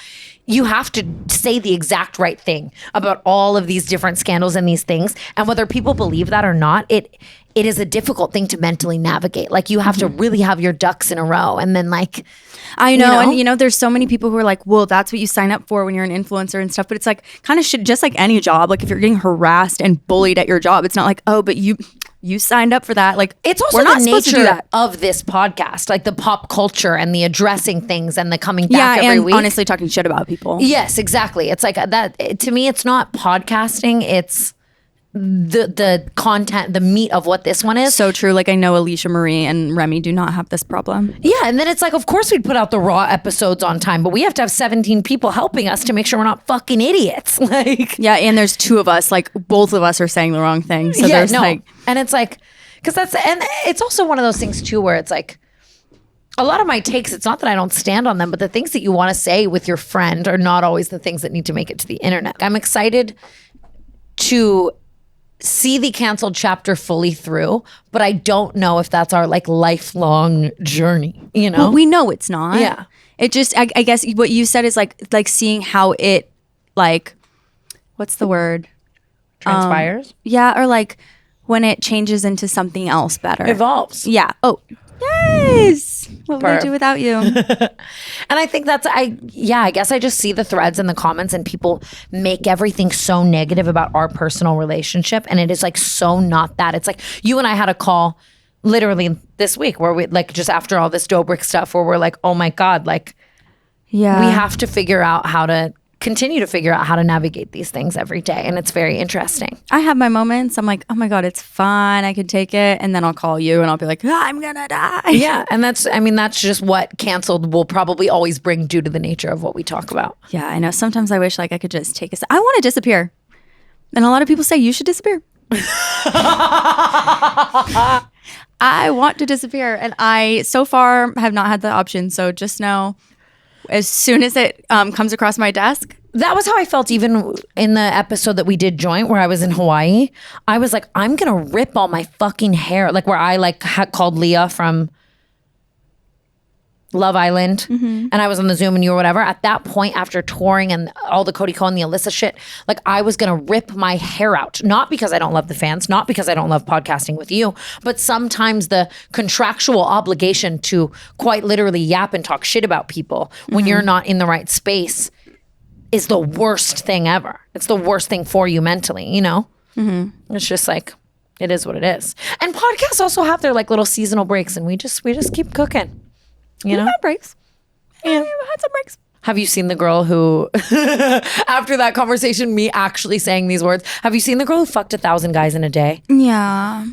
You have to say the exact right thing about all of these different scandals and these things, and whether people believe that or not, it is a difficult thing to mentally navigate. Like, you have to really have your ducks in a row, and then like, I know, and you know, there's so many people who are like, well, that's what you sign up for when you're an influencer and stuff. But it's like kind of shit, just like any job. Like if you're getting harassed and bullied at your job, it's not like, oh, but you signed up for that. Like it's also we're not the supposed to do nature that. of this podcast, like the pop culture and the addressing things and the coming back Yeah, every and week. honestly talking shit about people. Yes, exactly. It's like that. To me, it's not podcasting. It's the content, the meat of what this one is. So true. Like I know Alicia Marie and Remy do not have this problem. Yeah, and then it's like, of course we'd put out the raw episodes on time, but we have to have 17 people helping us to make sure we're not fucking idiots. Like, Yeah, and there's two of us. Like both of us are saying the wrong thing. So there's like, and it's like, because and it's also one of those things too, where it's like, a lot of my takes, it's not that I don't stand on them, but the things that you want to say with your friend are not always the things that need to make it to the internet. I'm excited to see the canceled chapter fully through, but I don't know if that's our like lifelong journey, you know? well, we know it's not. Yeah. It just, I guess what you said is like seeing how it like, what's the word? Transpires. Yeah, or like when it changes into something else better. Evolves. Yeah. Oh, yes. What would we do without you? And I think I guess I just see the threads and the comments, and people make everything so negative about our personal relationship. And it is like so not that. It's like you and I had a call literally this week where we like just after all this Dobrik stuff where we're like, oh my God, like Yeah. we have to figure out how to continue to figure out how to navigate these things every day. And it's very interesting. I have my moments. I'm like, oh my God, it's fine. I can take it. And then I'll call you and I'll be like, I'm going to die. Yeah. And that's just what canceled will probably always bring due to the nature of what we talk about. Yeah, I know. Sometimes I wish like I could just take I want to disappear. And a lot of people say you should disappear. I want to disappear. And I, so far, have not had the option. So just know, as soon as it comes across my desk. That was how I felt even in the episode that we did joint where I was in Hawaii. I was like, I'm going to rip all my fucking hair. Like where I called Leah from Love Island and I was on the Zoom and you or whatever. At that point, after touring and all the Cody Cohen, the Alyssa shit, like I was going to rip my hair out. Not because I don't love the fans, not because I don't love podcasting with you, but sometimes the contractual obligation to quite literally yap and talk shit about people when you're not in the right space is the worst thing ever. It's the worst thing for you mentally, you know? It's just like, it is what it is. And podcasts also have their like little seasonal breaks and we just keep cooking. You know, had breaks. Yeah, we had some breaks. Have you seen the girl who, after that conversation, me actually saying these words, have you seen the girl who fucked 1,000 guys in a day? Yeah.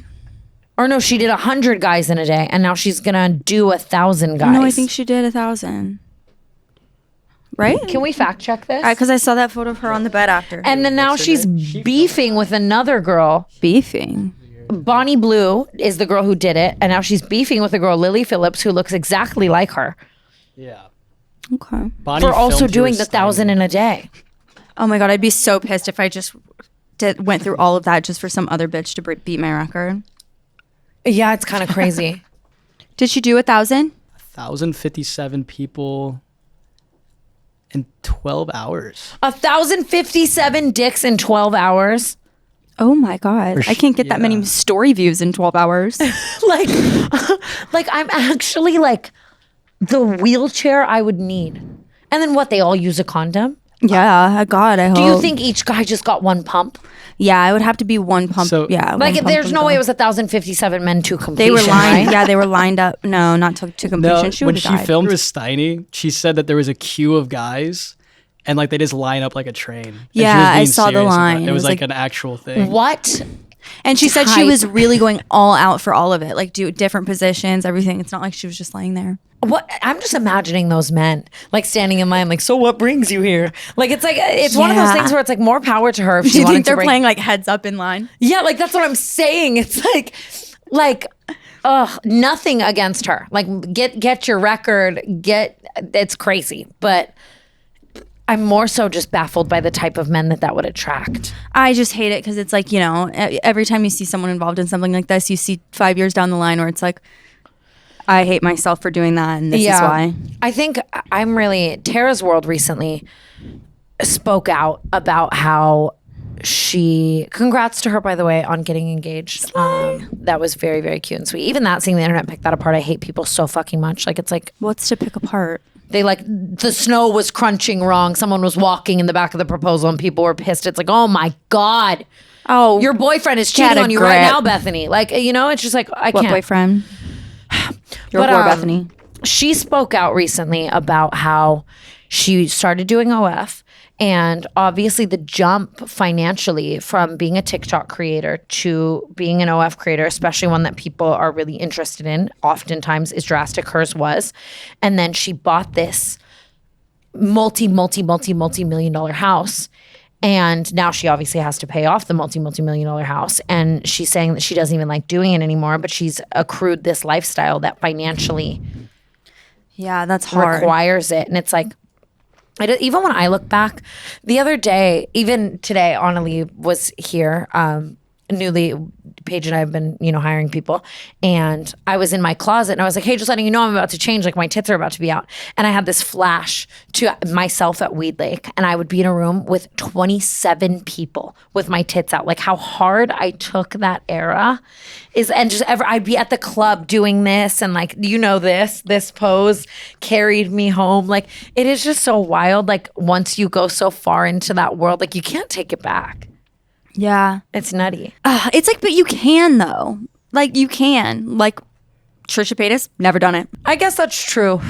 Or no, she did 100 guys in a day, and now she's gonna do 1,000 guys. No, I think she did 1,000. Right? Can we fact check this? Because I saw that photo of her on the bed after. And then now she's beefing with another girl. Beefing. Bonnie Blue is the girl who did it, and now she's beefing with the girl Lily Phillips, who looks exactly like her. Yeah. Okay. Bonnie for also filmed doing her the 1,000 in a day. Oh my God, I'd be so pissed if I just went through all of that just for some other bitch to beat my record. Yeah, it's kind of crazy. Did she do 1,000? 1,057 people in 12 hours. 1,057 dicks in 12 hours. Oh my God. I can't get that many story views in 12 hours. like I'm actually like the wheelchair I would need. And then what, they all use a condom? Yeah, God, I hope. Do you think each guy just got one pump? Yeah, it would have to be one pump. So, yeah. Like there's no way it was 1,057 men to completion. They were lined. Right? Yeah, they were lined up. No, not to completion. No, She when would she have died. filmed with Steiny, she said that there was a queue of guys and like they just line up like a train. And she was Yeah, I being saw the serious about line. It was like an actual thing. What? And she said she was really going all out for all of it, like do different positions, everything. It's not like she was just laying there. What? I'm just imagining those men like standing in line, like, so what brings you here? Like it's one of those things where it's like more power to her if Do she you wanted think they're to playing like heads up in line? Yeah, like that's what I'm saying. It's like nothing against her. Like get your record, it's crazy. But I'm more so just baffled by the type of men that would attract. I just hate it because it's like, you know, every time you see someone involved in something like this, you see 5 years down the line where it's like, I hate myself for doing that, and this is why. I think Tara's World recently spoke out about how congrats to her, by the way, on getting engaged. That was very, very cute and sweet. Even that, seeing the internet pick that apart, I hate people so fucking much. Like, it's like, what's to pick apart? They the snow was crunching wrong. Someone was walking in the back of the proposal and people were pissed. It's like, oh my God. Oh, your boyfriend is cheating on you right now, Bethany. Like, you know, it's just like, I can't. What boyfriend? Your poor Bethany. She spoke out recently about how she started doing OF, and obviously the jump financially from being a TikTok creator to being an OF creator, especially one that people are really interested in, oftentimes is drastic. Hers was. And then she bought this multi-million dollar house. And now she obviously has to pay off the multi-million dollar house. And she's saying that she doesn't even like doing it anymore, but she's accrued this lifestyle that financially that's hard. Requires it. And it's like, even when I look back, the other day, even today, Annalie was here. Newly, Paige and I have been, hiring people. And I was in my closet and I was like, hey, just letting you know I'm about to change. Like my tits are about to be out. And I had this flash to myself at Weed Lake. And I would be in a room with 27 people with my tits out. Like how hard I took that era I'd be at the club doing this and like, this pose carried me home. Like it is just so wild. Like once you go so far into that world, like you can't take it back. Yeah. It's nutty. It's like, but you can though. Like you can. Like Trisha Paytas, never done it. I guess that's true.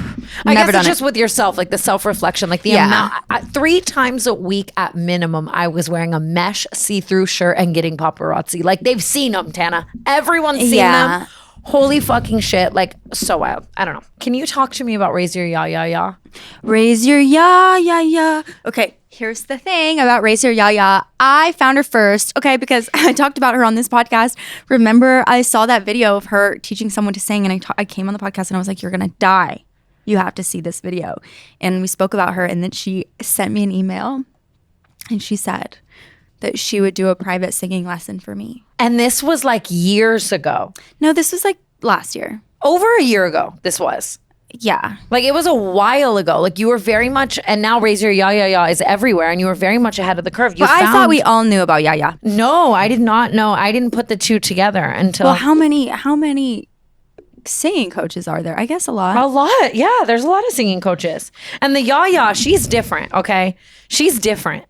I Never guess done it's just it. with yourself, like the self-reflection, like the amount. 3 times a week at minimum, I was wearing a mesh see-through shirt and getting paparazzi. Like they've seen them, Tana. Everyone's seen them. Holy fucking shit. Like so wild. I don't know. Can you talk to me about Razia Yaya? Razia Yaya. Okay, here's the thing about Razia Yaya. I found her first, okay, because I talked about her on this podcast. Remember, I saw that video of her teaching someone to sing, and I came on the podcast and I was like, you're gonna die. You have to see this video. And we spoke about her, and then she sent me an email, and she said that she would do a private singing lesson for me. And this was like years ago. No, this was like last year. Over a year ago, this was. Yeah. Like it was a while ago. Like you were very much, and now Razia Yaya is everywhere, and you were very much ahead of the curve. But I thought we all knew about Yaya. No, I did not know. I didn't put the two together until. Well, how many singing coaches are there? I guess a lot. A lot. Yeah, there's a lot of singing coaches. And the Yaya, she's different, okay? She's different.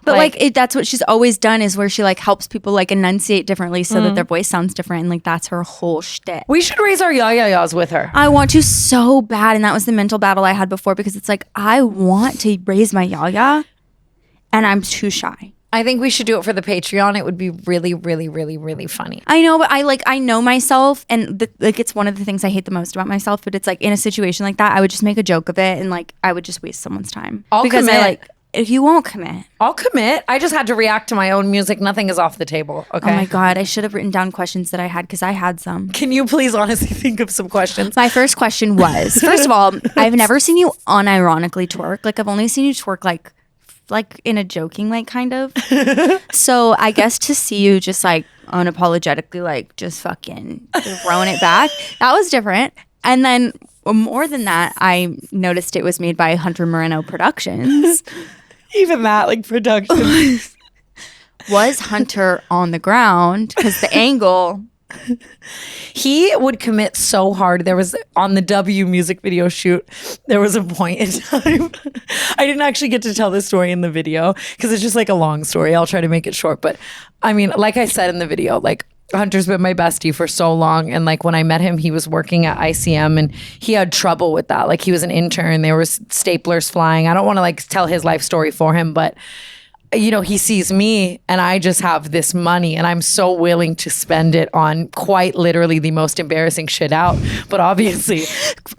But that's what she's always done, is where she like helps people like enunciate differently so that their voice sounds different, and like that's her whole shtick. We should raise our Yayas with her. I want to so bad, and that was the mental battle I had before, because it's like I want to raise my Yaya, and I'm too shy. I think we should do it for the Patreon. It would be really, really, really, really funny. I know, but I know myself, and it's one of the things I hate the most about myself. But it's like in a situation like that, I would just make a joke of it, and like I would just waste someone's time. I'll commit. If you won't commit. I'll commit. I just had to react to my own music. Nothing is off the table. Okay. Oh my God. I should have written down questions that I had, because I had some. Can you please honestly think of some questions? My first question was, first of all, I've never seen you unironically twerk. Like I've only seen you twerk like in a joking like kind of. So I guess to see you just like unapologetically like just fucking throwing it back, that was different. And then more than that, I noticed it was made by Hunter Moreno Productions. Even that, like production. Was Hunter on the ground? Because the angle. He would commit so hard. There was, on the W music video shoot, there was a point in time. I didn't actually get to tell this story in the video because it's just like a long story. I'll try to make it short. But I mean, like I said in the video, like Hunter's been my bestie for so long. And like when I met him, he was working at ICM and he had trouble with that. Like he was an intern. There was staplers flying. I don't want to like tell his life story for him, but you know, he sees me and I just have this money and I'm so willing to spend it on quite literally the most embarrassing shit out. But obviously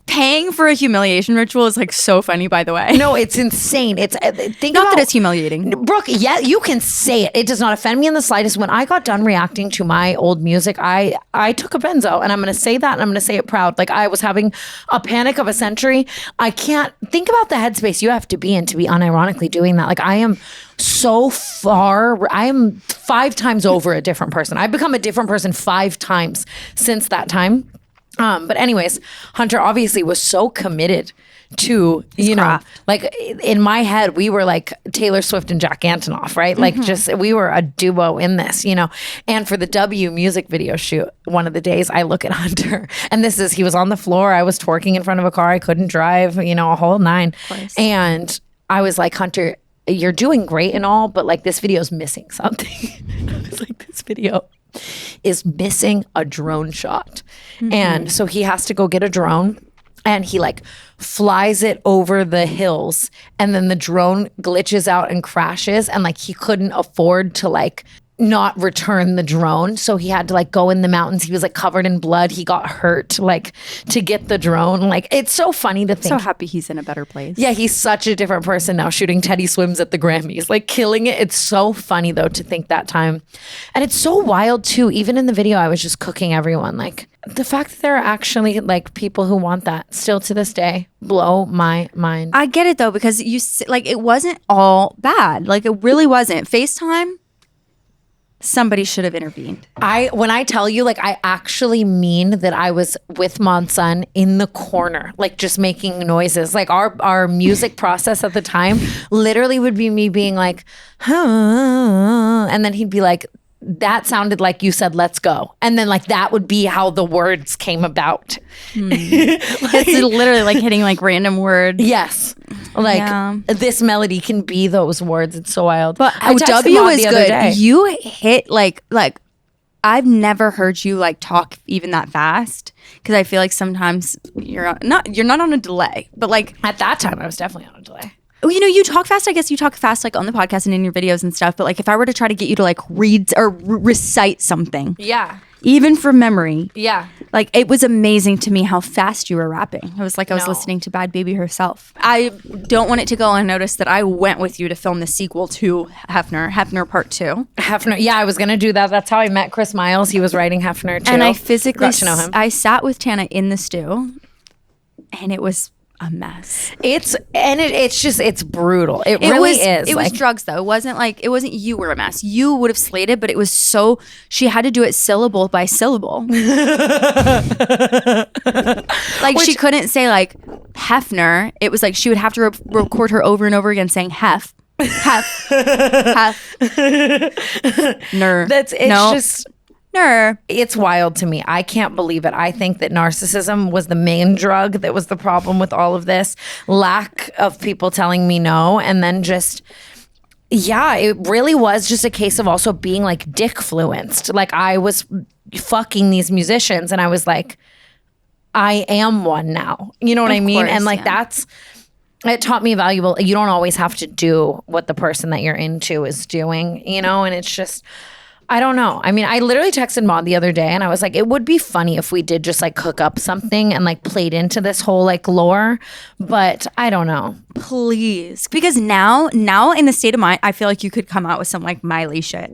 paying for a humiliation ritual is like so funny, by the way. No, it's insane. It's think not about, that it's humiliating. Brooke, yeah, you can say it. It does not offend me in the slightest. When I got done reacting to my old music, I took a benzo, and I'm going to say that, and I'm going to say it proud. Like I was having a panic of a century. I can't think about the headspace you have to be in to be unironically doing that. Like I am so far, I am 5 times over a different person. I've become a different person 5 times since that time. But anyways, Hunter obviously was so committed to, you know, like in my head, we were like Taylor Swift and Jack Antonoff, right? Like just, we were a duo in this, you know? And for the W music video shoot, one of the days I look at Hunter and he was on the floor. I was twerking in front of a car. I couldn't drive, you know, a whole 9. And I was like, Hunter, you're doing great and all, but like this video is missing something. I was like, this video is missing a drone shot. And so he has to go get a drone and he like flies it over the hills and then the drone glitches out and crashes and like he couldn't afford to like not return the drone. So he had to like go in the mountains. He was like covered in blood. He got hurt like to get the drone. Like it's so funny to think. So happy he's in a better place. Yeah, he's such a different person now, shooting Teddy Swims at the Grammys, like killing it. It's so funny though to think that time. And it's so wild too. Even in the video, I was just cooking everyone. Like the fact that there are actually like people who want that still to this day blow my mind. I get it though, because like it wasn't all bad. Like it really wasn't. FaceTime, somebody should have intervened. When I tell you, like, I actually mean that I was with Monson in the corner, like just making noises. Like our music process at the time literally would be me being like, huh, and then he'd be like, that sounded like you said, let's go. And then like that would be how the words came about. It's literally like hitting like random words. Yes. Like this melody can be those words. It's so wild. But I texted W Maud is the other good. day. You hit like I've never heard you like talk even that fast, because I feel like sometimes you're not on a delay, but like At that time, I was definitely on a delay. you know, you talk fast. I guess you talk fast like on the podcast and in your videos and stuff. But like if I were to try to get you to like read or recite something, Yeah. even from memory, Yeah. like it was amazing to me how fast you were rapping. It was like I was listening to Bad Baby herself. I don't want it to go unnoticed that I went with you to film the sequel to Hefner Part 2. Hefner. Yeah, I was going to do that. That's how I met Chris Miles. He was writing Hefner too. And I physically got to know him. I sat with Tana in the stew, and it was a mess. It's brutal. It really is. It was drugs though. It wasn't you were a mess. You would have slayed it, but it was so she had to do it syllable by syllable. She couldn't say like Hefner. It was like she would have to record her over and over again saying hef. Ner. It's wild to me. I can't believe it. I think that narcissism was the main drug that was the problem with all of this. Lack of people telling me no. And then just, yeah, it really was just a case of also being like dick-fluenced. Like I was fucking these musicians and I was like, I am one now. You know what I mean? And like it taught me valuable. You don't always have to do what the person that you're into is doing, you know? And it's just... I don't know. I mean, I literally texted Maud the other day and I was like, it would be funny if we did just like cook up something and like played into this whole like lore, but I don't know. Please. Because now in the state of mind, I feel like you could come out with some like Miley shit.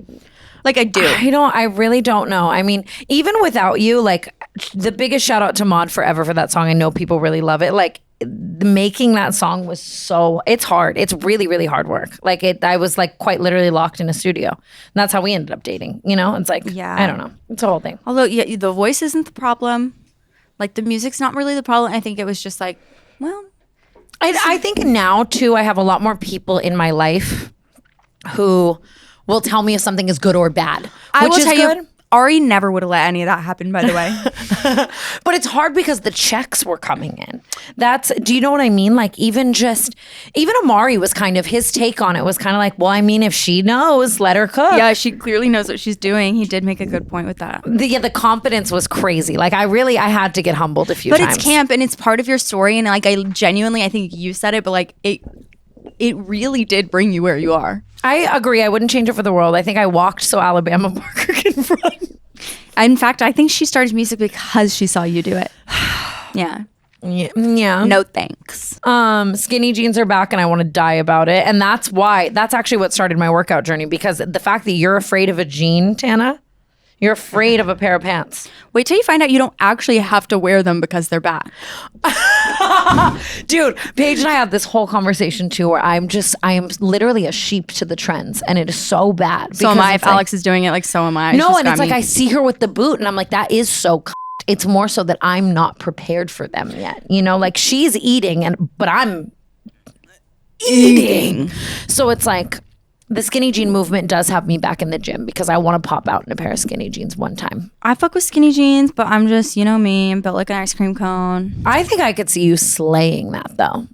Like I do. I really don't know. I mean, even without you, like the biggest shout out to Maud forever for that song. I know people really love it. Like making that song was it's hard. It's really, really hard work. Like I was like quite literally locked in a studio. And that's how we ended up dating. You know, it's like, I don't know. It's a whole thing. Although the voice isn't the problem. Like the music's not really the problem. I think it was just like, well. I think now too, I have a lot more people in my life who will tell me if something is good or bad. I will tell you, Ari never would have let any of that happen, by the way. But it's hard because the checks were coming in. Do you know what I mean? Like even Amari was kind of, his take on it was kind of like, well, I mean, if she knows, let her cook. Yeah, she clearly knows what she's doing. He did make a good point with that. The confidence was crazy. Like I had to get humbled a few times. But it's camp and it's part of your story. And like I think you said it, but like it really did bring you where you are. I agree. I wouldn't change it for the world. I think I walked so Alabama Parker can run. In fact, I think she started music because she saw you do it. Yeah. Yeah. No thanks. Skinny jeans are back and I want to die about it. And that's actually what started my workout journey, because the fact that you're afraid of a jean, Tana, you're afraid of a pair of pants. Wait till you find out you don't actually have to wear them because they're back. Dude, Paige and I had this whole conversation too where I am literally a sheep to the trends and it is so bad. So am I. If Alix is doing it, like so am I. No, and it's like I see her with the boot and I'm like, that is so it's more so that I'm not prepared for them yet. You know, like she's eating but I'm eating. So it's like the skinny jean movement does have me back in the gym because I want to pop out in a pair of skinny jeans one time. I fuck with skinny jeans, but I'm just, you know me, I'm built like an ice cream cone. I think I could see you slaying that though.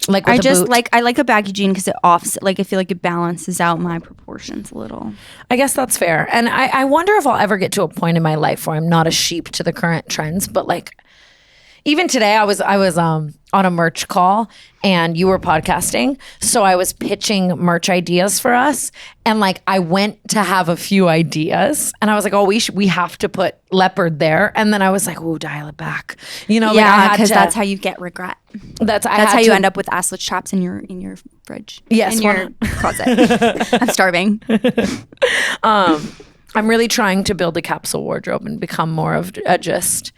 Like with I like a baggy jean because it offsets, like I feel like it balances out my proportions a little. I guess that's fair. And I wonder if I'll ever get to a point in my life where I'm not a sheep to the current trends, but like even today I was on a merch call and you were podcasting. So I was pitching merch ideas for us. And like, I went to have a few ideas and I was like, oh, we have to put leopard there. And then I was like, oh, dial it back. You know, yeah, because that's how you get regret. That's how you end up with assless chaps in your fridge. Yes. In your closet. I'm starving. I'm really trying to build a capsule wardrobe and become more of a just,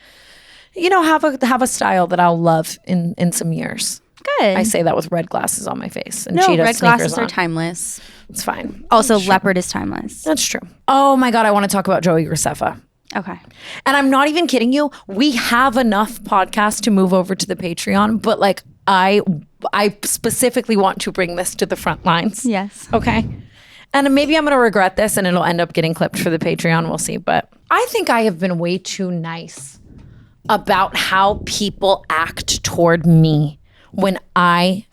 you know, have a style that I'll love in some years. Good. I say that with red glasses on my face and no, Cheetos red glasses on. Are timeless. It's fine. Also, leopard is timeless. That's true. Oh my God, I want to talk about Joey Graceffa. Okay. And I'm not even kidding you. We have enough podcasts to move over to the Patreon, but like I specifically want to bring this to the front lines. Yes. Okay. And maybe I'm going to regret this and it'll end up getting clipped for the Patreon. We'll see. But I think I have been way too nice about how people act toward me when I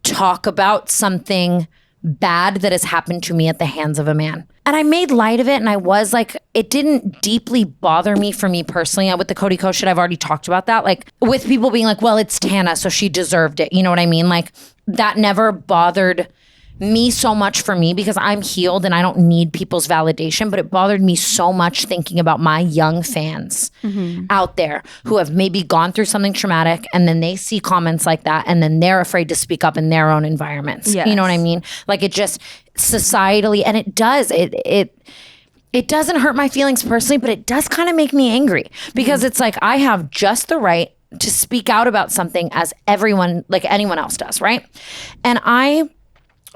talk about something bad that has happened to me at the hands of a man. And I made light of it, and I was like, it didn't deeply bother me for me personally. With the Cody Ko shit, I've already talked about that. Like with people being like, well, it's Tana, so she deserved it. You know what I mean? Like that never bothered me so much for me because I'm healed and I don't need people's validation, but it bothered me so much thinking about my young fans out there who have maybe gone through something traumatic and then they see comments like that and then they're afraid to speak up in their own environments. Yes. You know what I mean? Like it just societally, and it does, it doesn't hurt my feelings personally, but it does kind of make me angry because it's like I have just the right to speak out about something as everyone, like anyone else does, right? And I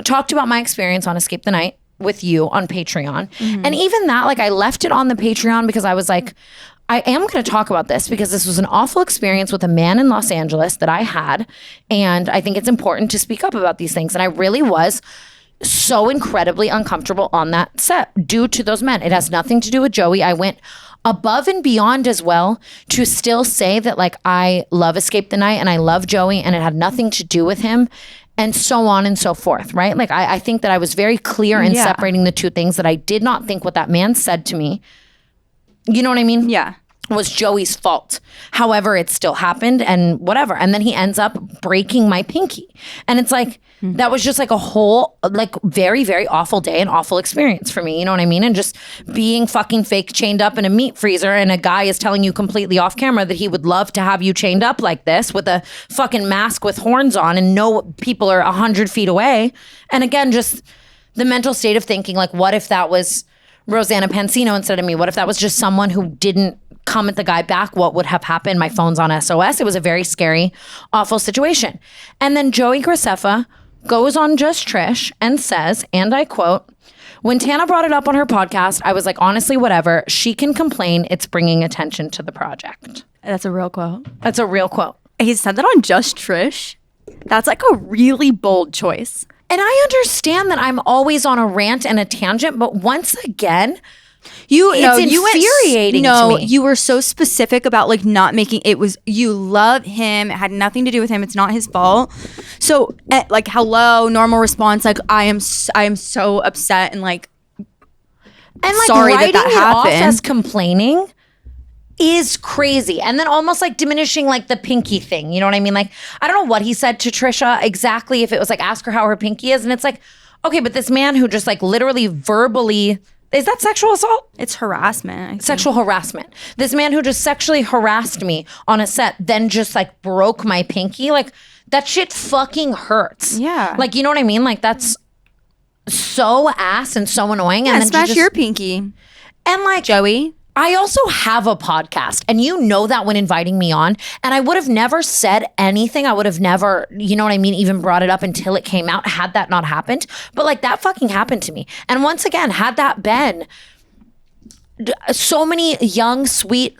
talked about my experience on Escape the Night with you on Patreon. And even that, like I left it on the Patreon because I was like, I am going to talk about this because this was an awful experience with a man in Los Angeles that I had. And I think it's important to speak up about these things. And I really was so incredibly uncomfortable on that set due to those men. It has nothing to do with Joey. I went above and beyond as well to still say that like I love Escape the Night and I love Joey and it had nothing to do with him. And so on and so forth, right? Like I think that I was very clear in separating the two things, that I did not think what that man said to me, you know what I mean? Yeah. Was Joey's fault. However, it still happened and whatever. And then he ends up breaking my pinky. And it's like, that was just like a whole, like very, very awful day and awful experience for me. You know what I mean? And just being fucking fake chained up in a meat freezer and a guy is telling you completely off camera that he would love to have you chained up like this with a fucking mask with horns on and no people are 100 feet away. And again, just the mental state of thinking like, what if that was Rosanna Pansino instead of me? What if that was just someone who didn't comment the guy back? What would have happened? My phone's on SOS. It was a very scary, awful situation. And then Joey Graceffa goes on Just Trish and says, and I quote, "When Tana brought it up on her podcast, I was like, honestly, whatever. She can complain. It's bringing attention to the project." That's a real quote. That's a real quote. He said that on Just Trish. That's like a really bold choice. And I understand that I'm always on a rant and a tangent, but once again, infuriating to me. You were so specific about like not making it was you love him. It had nothing to do with him. It's not his fault. So like hello, normal response. Like I am so upset and like sorry writing that it happened. Off as complaining is crazy. And then almost like diminishing like the pinky thing. You know what I mean? Like I don't know what he said to Trisha exactly. If it was like ask her how her pinky is, and it's like okay, but this man who just like literally verbally. Is that sexual assault? It's harassment. Sexual harassment. This man who just sexually harassed me on a set, then just like broke my pinky. Like that shit fucking hurts. Yeah. Like, you know what I mean? Like that's so ass and so annoying. Yeah, and then smash your pinky. And like Joey. I also have a podcast, and you know that when inviting me on, and I would have never said anything. I would have never, you know what I mean, even brought it up until it came out had that not happened. But like that fucking happened to me. And once again, had that been so many young, sweet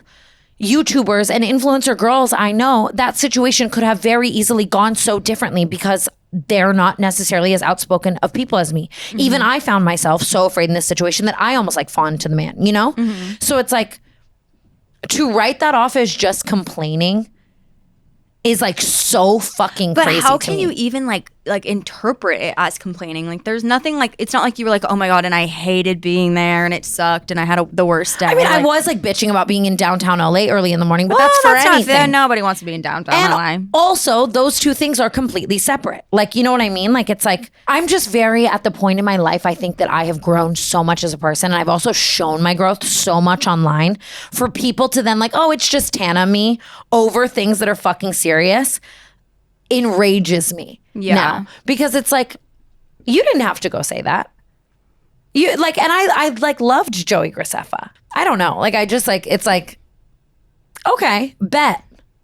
YouTubers and influencer girls I know, that situation could have very easily gone so differently because they're not necessarily as outspoken of people as me. Even I found myself so afraid in this situation that I almost like fawned to the man, you know? So it's like to write that off as just complaining is like so fucking crazy. But how to can me. you even like interpret it as complaining? Like there's nothing like it's not like you were like, oh my god, and I hated being there and it sucked and I had the worst day. I mean, like, I was like bitching about being in downtown LA early in the morning, but that's for not anything. fair. Nobody wants to be in downtown And LA. also, those two things are completely separate. Like, you know what I mean? Like, it's like, I'm just very at the point in my life, I think that I have grown so much as a person. And I've also shown my growth so much online for people to then like, oh, it's just Tana me over things that are fucking serious enrages me now. Because it's like, you didn't have to go say that. You like, and I like loved Joey Graceffa. I don't know. Like, I just like, it's like, okay, bet.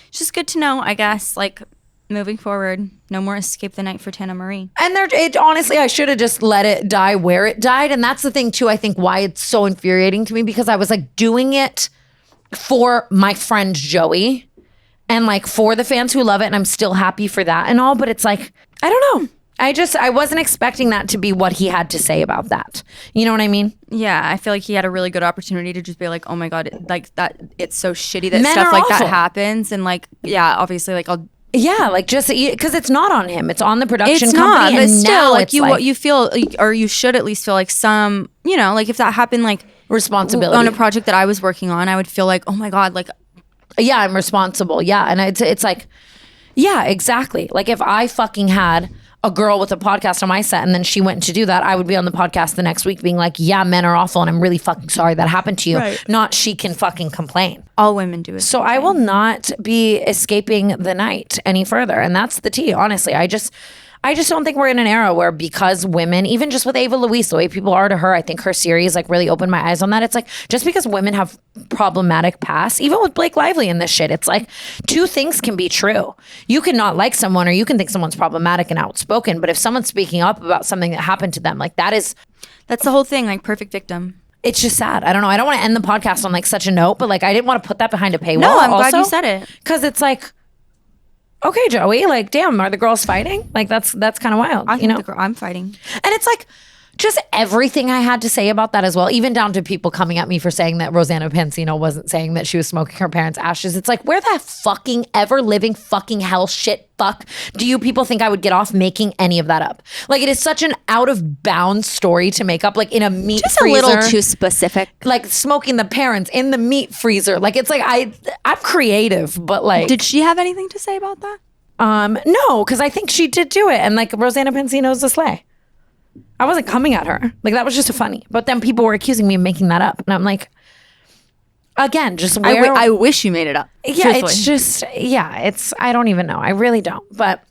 It's just good to know, I guess, like moving forward, no more Escape the Night for Tana Marie. And honestly, I should have just let it die where it died. And that's the thing too, I think why it's so infuriating to me, because I was like doing it for my friend Joey and like for the fans who love it. And I'm still happy for that and all, but it's like, I don't know. I wasn't expecting that to be what he had to say about that. You know what I mean? Yeah, I feel like he had a really good opportunity to just be like, oh my God, like that, it's so shitty that Men stuff are like awful. that happens. And like, yeah, obviously like Yeah, like just because it's not on him, it's on the production It's company. not, but and still, now like it's you feel, or you should at least feel like some, like if that happened, like responsibility on a project that I was working on, I would feel like, oh my god, like yeah, I'm responsible. Yeah, and it's like, yeah, exactly. Like if I fucking had a girl with a podcast on my set and then she went to do that, I would be on the podcast the next week being like, yeah, men are awful and I'm really fucking sorry that happened to you. Right. Not she can fucking complain. all women do it. So I will not be escaping the night any further. And that's the tea, honestly. I just don't think we're in an era where, because women, even just with Ava Louise, the way people are to her, I think her series like really opened my eyes on that. It's like, just because women have problematic past, even with Blake Lively and this shit, it's like two things can be true. You can not like someone, or you can think someone's problematic and outspoken, but if someone's speaking up about something that happened to them, like that's the whole thing, like perfect victim. It's just sad. I don't know. I don't want to end the podcast on like such a note, but like I didn't want to put that behind a paywall. No, I'm glad you said it. Because it's like, okay, Joey, like, damn, are the girls fighting? Like, that's kind of wild, I think I'm fighting. And it's like, just everything I had to say about that as well, even down to people coming at me for saying that Rosanna Pansino wasn't saying that she was smoking her parents' ashes. It's like, where the fucking ever living fucking hell shit fuck do you people think I would get off making any of that up? Like, it is such an out of bounds story to make up, like in a meat Just freezer. a little too specific. Like smoking the parents in the meat freezer. Like, it's like, I'm creative, but like. Did she have anything to say about that? No, because I think she did do it. And like Rosanna Pansino's a slay. I wasn't coming at her. Like, that was just funny. But then people were accusing me of making that up. And I'm like, again, just where... I wish you made it up. Yeah, truthfully. it's just, I don't even know. I really don't. But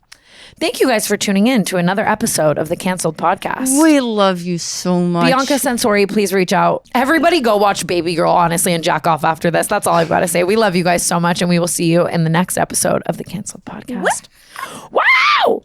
thank you guys for tuning in to another episode of the Canceled Podcast. We love you so much. Bianca Censori, please reach out. Everybody go watch Baby Girl, honestly, and jack off after this. That's all I've got to say. We love you guys so much, and we will see you in the next episode of the Canceled Podcast. Wow!